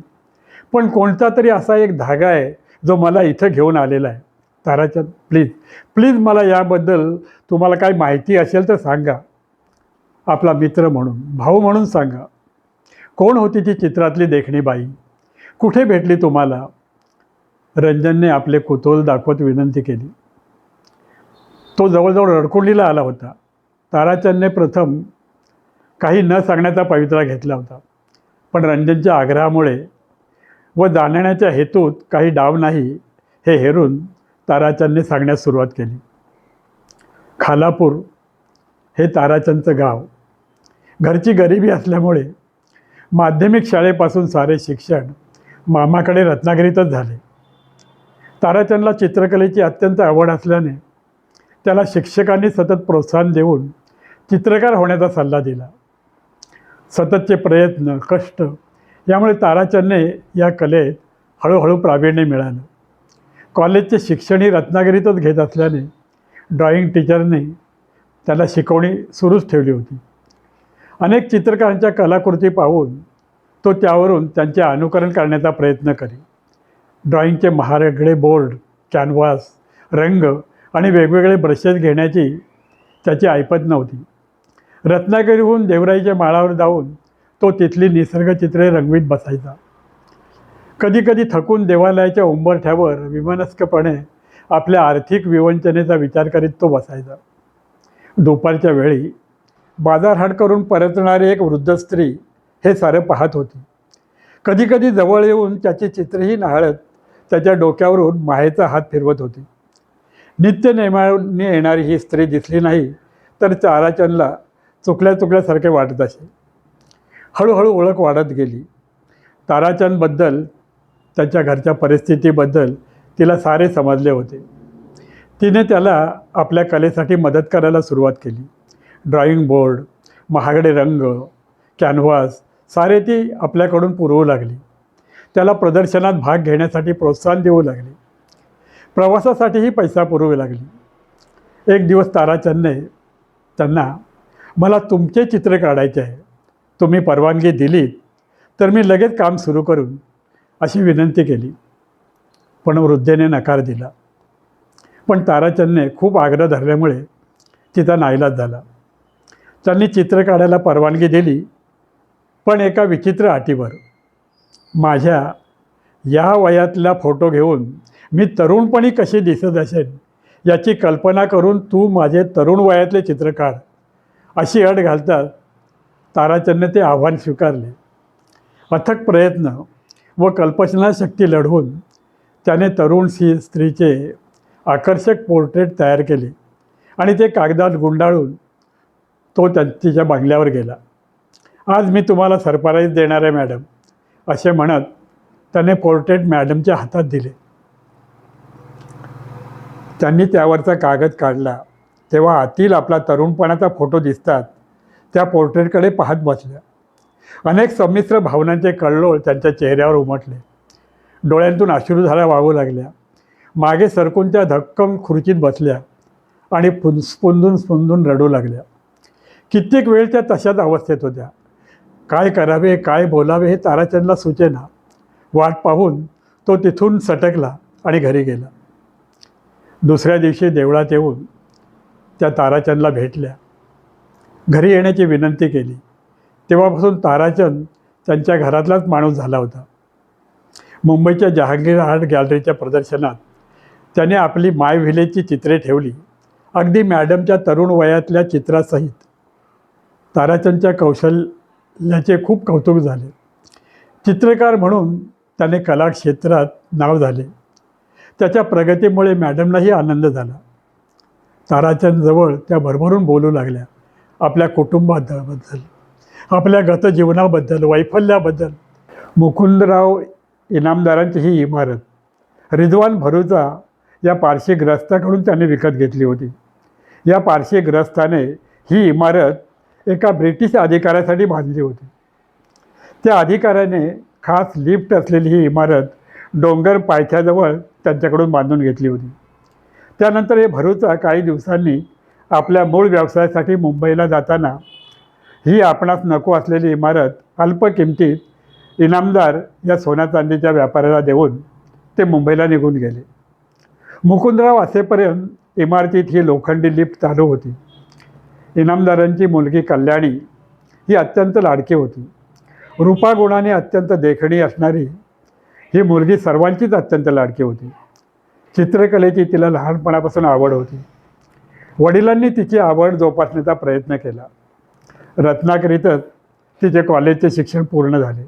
Speaker 1: पण कोणता तरी असा एक धागा आहे जो मला इथं घेऊन आलेला आहे. ताराचंद, प्लीज प्लीज मला याबद्दल तुम्हाला काही माहिती असेल तर सांगा. आपला मित्र म्हणून, भाऊ म्हणून सांगा. कोण होती ती चित्रातली देखणी बाई? कुठे भेटली तुम्हाला? रंजनने आपले कुतूहल दाखवत विनंती केली. तो जवळजवळ रडकुंडीला आला होता. ताराचंदने प्रथम काही न सांगण्याचा पवित्रा घेतला होता, पण रंजनच्या आग्रहामुळे व जाणण्याच्या हेतूत काही डाव नाही हे हेरून ताराचंदने सांगण्यास सुरुवात केली. खालापूर हे ताराचंदचं गाव. घरची गरिबी असल्यामुळे माध्यमिक शाळेपासून सारे शिक्षण मामाकडे रत्नागिरीतच झाले. ताराचंदला चित्रकलेची अत्यंत आवड असल्याने त्याला शिक्षकांनी सतत प्रोत्साहन देऊन चित्रकार होण्याचा सल्ला दिला. सततचे प्रयत्न, कष्ट यामुळे ताराचंदने या कलेत हळूहळू प्रावीण्य मिळालं. कॉलेजचे शिक्षणही रत्नागिरीतच घेत असल्याने ड्रॉइंग टीचरने त्याला शिकवणी सुरूच ठेवली होती. अनेक चित्रकारांच्या कलाकृती पाहून तो त्यावरून त्यांचे अनुकरण करण्याचा प्रयत्न करी. ड्रॉइंगचे महागडे बोर्ड, कॅनव्हास, रंग आणि वेगवेगळे ब्रशेस घेण्याची त्याची ऐपत नव्हती. रत्नागिरीहून देवराईच्या माळावर जाऊन तो तिथली निसर्गचित्रे रंगवीत बसायचा. कधीकधी थकून देवालयाच्या उंबरठ्यावर विमनस्कपणे आपल्या आर्थिक विवंचनेचा विचार करीत तो बसायचा. दुपारच्या वेळी बाजारहाट करून परतणारी एक वृद्ध स्त्री हे सारं पाहत होती. कधीकधी जवळ येऊन त्याची चित्रेही न्याहाळत त्याच्या डोक्यावरून मायेचा हात फिरवत होती. नित्यनेमाने येणारी ही स्त्री दिसली नाही तर ताराचंदला चुकल्यासारखे वाटत असे. हळूहळू ओळख वाढत गेली. ताराचंदबद्दल, त्याच्या घरच्या परिस्थितीबद्दल तिला सारे समजले होते. तिने त्याला आपल्या कलेसाठी मदत करायला सुरुवात केली. ड्रॉइंग बोर्ड, महागडे रंग, कॅनव्हास सारे ती आपल्याकडून पुरवू लागली. त्याला प्रदर्शनात भाग घेण्यासाठी प्रोत्साहन देऊ लागली. प्रवासासाठीही पैसा पुरवू लागली. एक दिवस ताराचंदने त्यांना, मला तुमचे चित्र काढायचे आहे, तुम्ही परवानगी दिलीत तर मी लगेच काम सुरू करून अशी विनंती केली. पण वृद्धेने नकार दिला. पण ताराचंदने खूप आग्रह धरल्यामुळे तिचा नाईलाज झाला. त्यांनी चित्र काढायला परवानगी दिली, पण एका विचित्र अटीवर. माझ्या या वयातला फोटो घेऊन मी तरुणपणी कशी दिसत असेल याची कल्पना करून तू माझे तरुण वयातले चित्र काढ, अशी अट घालतात ताराचंदने ते आव्हान स्वीकारले. अथक प्रयत्न व कल्पनाशक्ती लढवून त्याने तरुण स्त्रीचे आकर्षक पोर्ट्रेट तयार केले आणि ते कागदात गुंडाळून तो तिच्या बंगल्यावर गेला. आज मी तुम्हाला सरप्राईज देणार आहे मॅडम, असे म्हणत त्याने पोर्ट्रेट मॅडमच्या हातात दिले. त्यांनी त्यावरचा कागद काढला तेव्हा आतील आपला तरुणपणाचा फोटो दिसतात त्या पोर्ट्रेटकडे पाहत बसल्या. अनेक संमिश्र भावनांचे कल्लोळ त्यांच्या चेहऱ्यावर उमटले. डोळ्यांतून अश्रुधारा वाहू लागल्या. मागे सरकून त्या धक्कम खुर्चीत बसल्या आणि स्पुंदून रडू लागल्या. कित्येक वेळ त्या तशाच अवस्थेत होत्या. काय करावे, काय बोलावे हे ताराचंदला सुचेना. वाट पाहून तो तिथून सटकला आणि घरी गेला. दुसऱ्या दिवशी देवळात येऊन त्या ताराचंदला भेटल्या. घरी येण्याची विनंती केली. तेव्हापासून ताराचंद त्यांच्या घरातलाच माणूस झाला होता. मुंबईच्या जहांगीर आर्ट गॅलरीच्या प्रदर्शनात त्याने आपली माय व्हिलेजची चित्रे ठेवली, अगदी मॅडमच्या तरुण वयातल्या चित्रासहित. ताराचंदच्या कौशल्याचे खूप कौतुक झाले. चित्रकार म्हणून त्याने कलाक्षेत्रात नाव झाले. त्याच्या प्रगतीमुळे मॅडमलाही आनंद झाला. ताराचंदजवळ त्या भरभरून बोलू लागल्या. आपल्या कुटुंबाबद्दल, आपल्या गतजीवनाबद्दल, वैफल्याबद्दल. मुकुंदराव इनामदारांची ही इमारत रिजवान भरूचा या पारशीग्रस्ताकडून त्याने विकत घेतली होती. या पारशीग्रस्ताने ही इमारत एका ब्रिटिश अधिकाऱ्यासाठी बांधली होती. त्या अधिकाऱ्याने खास लिफ्ट असलेली ही इमारत डोंगर पायथ्याजवळ त्यांच्याकडून बांधून घेतली होती. त्यानंतर हे भरूचा काही दिवसांनी आपल्या मूळ व्यवसायासाठी मुंबईला जाताना ही आपणास नको असलेली इमारत अल्प किमतीत इनामदार या सोन्या चांदीच्या व्यापाऱ्याला देऊन ते मुंबईला निघून गेले. मुकुंदराव असेपर्यंत इमारतीत ही लोखंडी लिफ्ट चालू होती. इनामदारांची मुलगी कल्याणी ही अत्यंत लाडकी होती. रूपागुणाने अत्यंत देखणी असणारी ही मुलगी सर्वांचीच अत्यंत लाडकी होती. चित्रकलेची तिला लहानपणापासून आवड होती. वडिलांनी तिची आवड जोपासण्याचा प्रयत्न केला. रत्नागिरीतच तिचे कॉलेजचे शिक्षण पूर्ण झाले.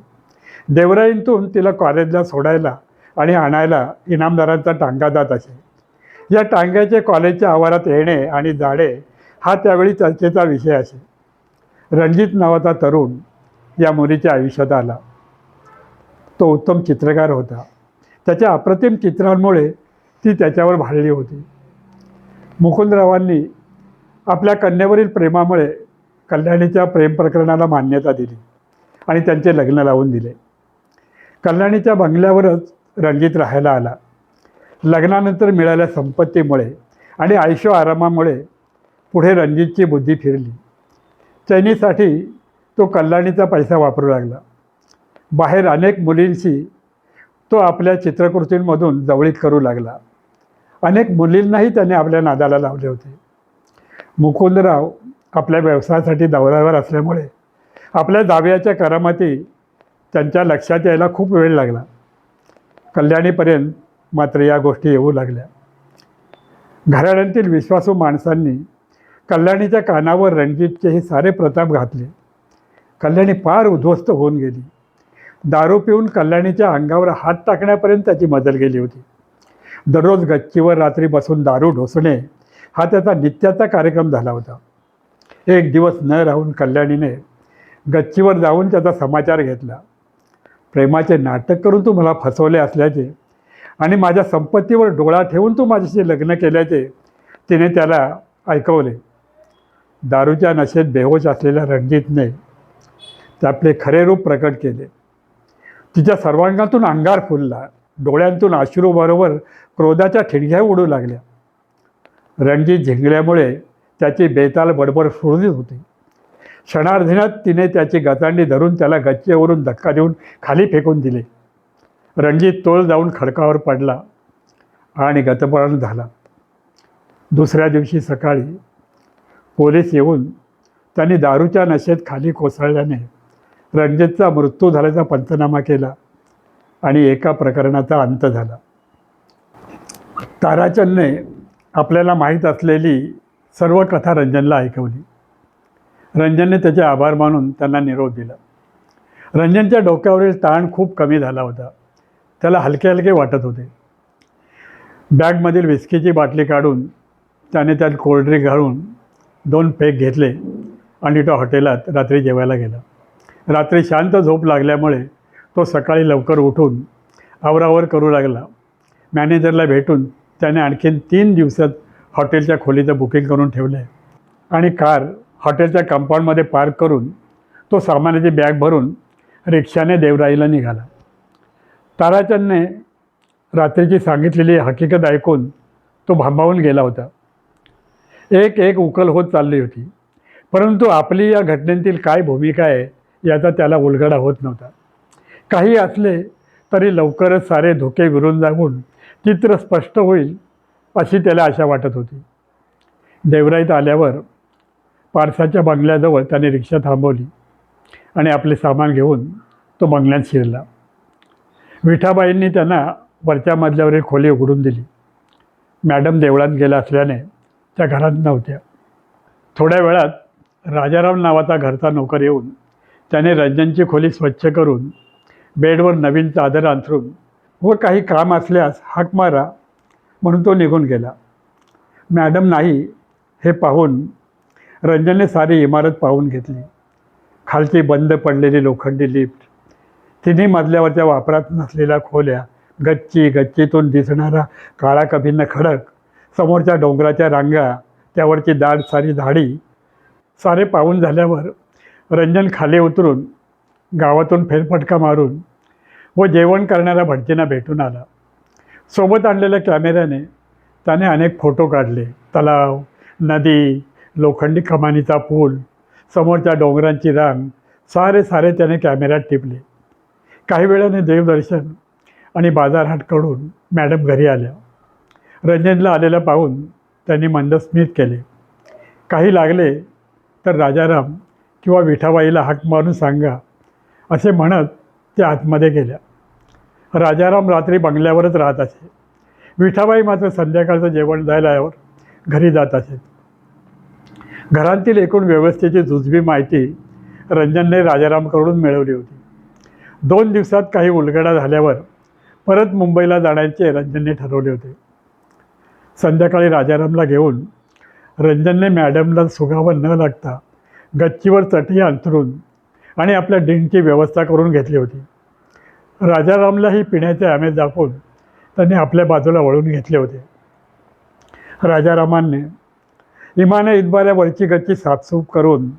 Speaker 1: देवराईतून तिला कॉलेजला सोडायला आणि आणायला इनामदारांचा टांगा जात असे. या टांग्याचे कॉलेजच्या आवारात येणे आणि जाणे हा त्यावेळी चर्चेचा विषय असे. रणजित नावाचा तरुण या मुलीच्या आयुष्यात आला. तो उत्तम चित्रकार होता. त्याच्या अप्रतिम चित्रांमुळे ती त्याच्यावर भाळली होती. मुकुंदरावांनी आपल्या कन्येवरील प्रेमामुळे कल्याणीच्या प्रेमप्रकरणाला मान्यता दिली आणि त्यांचे लग्न लावून दिले. कल्याणीच्या बंगल्यावरच रणजित राहायला आला. लग्नानंतर मिळालेल्या संपत्तीमुळे आणि आयुष्य आरामामुळे पुढे रणजितची बुद्धी फिरली. चैनीसाठी तो कल्याणीचा पैसा वापरू लागला. बाहेर अनेक मुलींशी तो आपल्या चित्रकृतींमधून जवळीक करू लागला. अनेक मुलींनाही त्याने आपल्या नादाला लावले होते. मुकुंदराव आपल्या व्यवसायासाठी दौऱ्यावर असल्यामुळे आपल्या जावयाच्या करामती त्यांच्या लक्षात यायला खूप वेळ लागला. कल्याणीपर्यंत मात्र या गोष्टी येऊ लागल्या. घराण्यातील विश्वासू माणसांनी कल्याणीच्या कानावर रणजितचे हे सारे प्रताप घातले. कल्याणी फार उद्ध्वस्त होऊन गेली. दारू पिऊन कल्याणीच्या अंगावर हात टाकण्यापर्यंत त्याची मजल गेली होती. दररोज गच्चीवर रात्री बसून दारू ढोसणे हा त्याचा नित्याचा कार्यक्रम झाला होता. एक दिवस न राहून कल्याणीने गच्चीवर जाऊन त्याचा समाचार घेतला. प्रेमाचे नाटक करून तू मला फसवले असल्याचे आणि माझ्या संपत्तीवर डोळा ठेवून तू माझ्याशी लग्न केल्याचे तिने त्याला ऐकवले. दारूच्या नशेत बेहोश असलेल्या रणजितने आपले खरे रूप प्रकट केले. तिच्या सर्वांगातून अंगार फुलला. डोळ्यांतून अश्रूबरोबर क्रोधाच्या ठिणग्या उडू लागल्या. रणजित झिंगल्यामुळे त्याची बेताल बडबड सुरळीत होती. क्षणार्धात तिने त्याची गचांडी धरून त्याला गच्चीवरून धक्का देऊन खाली फेकून दिले. रणजित तोल जाऊन खडकावर पडला आणि गतप्राण झाला. दुसऱ्या दिवशी सकाळी पोलीस येऊन त्यांनी दारूच्या नशेत खाली कोसळल्याने रणजितचा मृत्यू झाल्याचा पंचनामा केला आणि एका प्रकरणाचा अंत झाला. ताराचंदने आपल्याला माहीत असलेली सर्व कथा रंजनला ऐकवली. रंजनने त्याचे आभार मानून त्यांना निरोप दिला. रंजनच्या डोक्यावरील ताण खूप कमी झाला होता. त्याला हलके हलके वाटत होते. बॅगमधील विस्कीची बाटली काढून त्याने त्यात कोल्ड्रिंक घालून 2 पेग घेतले आणि तो हॉटेलात रात्री जेवायला गेला. रात्री शांत झोप लागल्यामुळे तो सकाळी लवकर उठून आवरावर करू लागला. मॅनेजरला भेटून त्याने आणखीन 3 दिवसात हॉटेलच्या खोलीचं बुकिंग करून ठेवले आणि कार हॉटेलच्या कंपाऊंडमध्ये पार्क करून तो सामानाची बॅग भरून रिक्षाने देवराईला निघाला. ताराचंदने रात्रीची सांगितलेली हकीकत ऐकून तो भांबावून गेला होता. एक उकल होत चालली होती, परंतु आपली या घटनेतील काय भूमिका आहे याचा त्याला उलगडा होत नव्हता. काही असले तरी लवकरच सारे धोके विरून जाऊन चित्र स्पष्ट होईल अशी त्याला आशा वाटत होती. देवराईत आल्यावर पारसाच्या बंगल्याजवळ त्याने रिक्षा थांबवली आणि आपले सामान घेऊन तो बंगल्यात शिरला. विठाबाईंनी त्यांना वरच्या मजल्यावरील खोली उघडून दिली. मॅडम देवळात गेल्या असल्याने त्या घरात नव्हत्या. थोड्या वेळात राजाराम नावाचा घरचा नोकर येऊन त्याने रंजनची खोली स्वच्छ करून बेडवर नवीन चादर अंथरून व काही काम असल्यास हाक मारा म्हणून तो निघून गेला. मॅडम नाही हे पाहून रंजनने सारी इमारत पाहून घेतली. खालची बंद पडलेली लोखंडी लिफ्ट, 3 मजल्यावरच्या वापरात नसलेल्या खोल्या, गच्चीतून दिसणारा काळा कभिन्न खडक, समोरच्या डोंगराच्या रांगा, त्यावरची दाट सारी झाडी सारे पाहून झाल्यावर रंजन खाली उतरून गावातून फेरफटका मारून व जेवण करणाऱ्या भटजींना भेटून आला. सोबत आणलेल्या कॅमेऱ्याने त्याने अनेक फोटो काढले. तलाव, नदी, लोखंडी कमानीचा पूल, समोरच्या डोंगरांची रांग सारे त्याने कॅमेऱ्यात टिपले. काही वेळाने देवदर्शन आणि बाजारहाट करून मॅडम घरी आल्या. रंजनला आलेलं पाहून त्यांनी मंदस्मित केले. काही लागले तर राजाराम किंवा विठाबाईला हाक मारून सांगा असे म्हणत त्या आतमध्ये गेल्या. राजाराम रात्री बंगल्यावरच राहत असे. विठाबाई मात्र संध्याकाळचं जेवण जायल्यावर घरी जात असे. घरातील एकूण व्यवस्थेची जुजबी माहिती रंजनने राजारामकडून मिळवली होती. 2 दिवसात काही उलगडा झाल्यावर परत मुंबईला जाण्याचे रंजनने ठरवले होते. संध्याकाळी राजारामला घेऊन रंजनने मॅडमला सुगावं न लागता गच्चीवर चटई अंथरून आणि आपल्या डिंगची व्यवस्था करून घेतली होती. राजारामलाही पिण्याचे आंबे दाखवून त्यांनी आपल्या बाजूला वळून घेतले होते. राजारामांनी इमाने इतबाऱ्यावरची गच्ची साफसूफ करून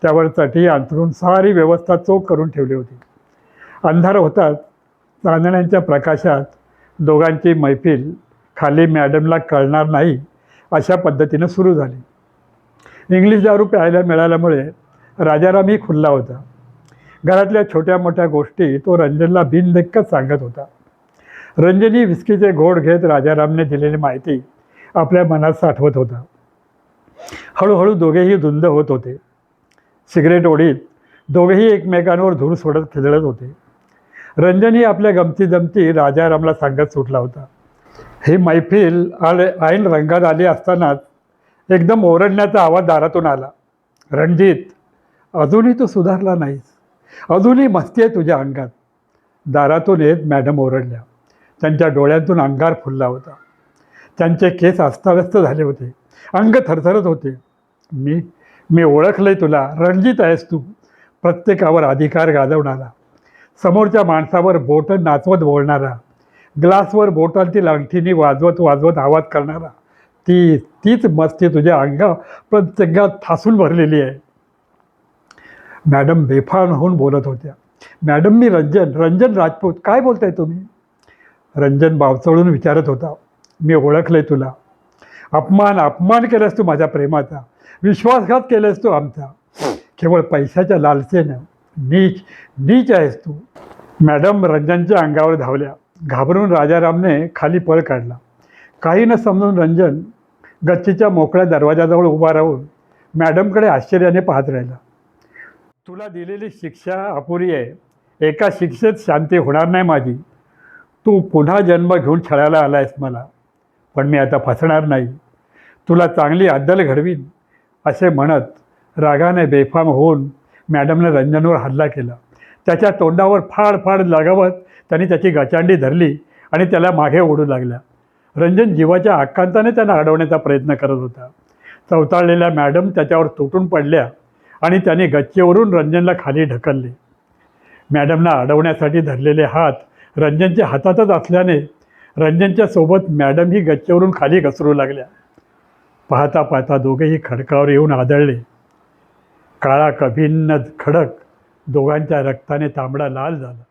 Speaker 1: त्यावर चटई अंथरून सारी व्यवस्था चोख करून ठेवली होती. अंधार होताच चांदण्यांच्या प्रकाशात दोघांची मैफिल खाली मॅडमला कळणार नाही अशा पद्धतीनं सुरू झाली. इंग्लिश दारू प्यायला मिळाल्यामुळे राजारामही खुल्ला होता. घरातल्या छोट्या मोठ्या गोष्टी तो रंजनला बिनदिक्कत सांगत होता. रंजनही विस्कीचे घोट घेत राजारामने दिलेली माहिती आपल्या मनात साठवत होता. हळूहळू दोघेही धुंद होत होते. सिगरेट ओढीत दोघेही एकमेकांवर धूर सोडत खिदळत होते. रंजनही आपल्या गमती जमती राजारामला सांगत सुटला होता. ही मैफिल ऐन रंगात आली असतानाच एकदम ओरडण्याचा आवाज दारातून आला. रणजित, अजूनही तू सुधारला नाहीस. अजूनही मस्ती आहे तुझ्या अंगात. दारातून येत मॅडम ओरडल्या. त्यांच्या डोळ्यांतून अंगार फुलला होता. त्यांचे केस अस्ताव्यस्त झाले होते. अंग थरथरत होते. मी ओळखलंय तुला. रणजित आहेस तू. प्रत्येकावर अधिकार गाजवणारा, समोरच्या माणसावर बोटं नाचवत बोलणारा, ग्लासवर बोटांतील अंगठीनी वाजवत आवाज करणारा, तीच मस्ती तुझ्या प्रत्येकात ठासून भरलेली आहे. मॅडम बेफाम होऊन बोलत होत्या. मॅडम, मी रंजन राजपूत. काय बोलताय तुम्ही? रंजन बावचळून विचारत होता. मी ओळखलंय तुला. अपमान केलास तू माझ्या प्रेमाचा. विश्वासघात केलास तू आमचा. केवळ पैशाच्या लालसेनं नीच आहेस तू. मॅडम रंजनच्या अंगावर धावल्या. घाबरून राजारामने खाली पळ काढला. काही न समजून रंजन गच्चीच्या मोकळ्या दरवाजाजवळ उभा राहून मॅडमकडे आश्चर्याने पाहत राहिला. तुला दिलेली शिक्षा अपुरी आहे. एका शिक्षेत शांती होणार नाही माझी. तू पुन्हा जन्म घेऊन छळायला आलायस मला. पण मी आता फसणार नाही. तुला चांगली अद्दल घडवीन असे म्हणत रागाने बेफाम होऊन मॅडमने रंजनवर हल्ला केला. त्याच्या तोंडावर फाड लगावत त्यांनी त्याची गचांडी धरली आणि त्याला मागे ओढू लागल्या. रंजन जीवाच्या आकांताने त्यांना अडवण्याचा प्रयत्न करत होता. चवताळलेल्या मॅडम त्याच्यावर तुटून पडल्या आणि त्यांनी गच्चीवरून रंजनला खाली ढकलले. मॅडमना अडवण्यासाठी धरलेले हात रंजनच्या हातातच असल्याने रंजनच्या सोबत मॅडमही गच्चीवरून खाली घसरू लागल्या. पाहता दोघेही खडकावर येऊन आदळले. काळा कभिन्न खडक दोघांच्या रक्ताने तांबडा लाल झाला.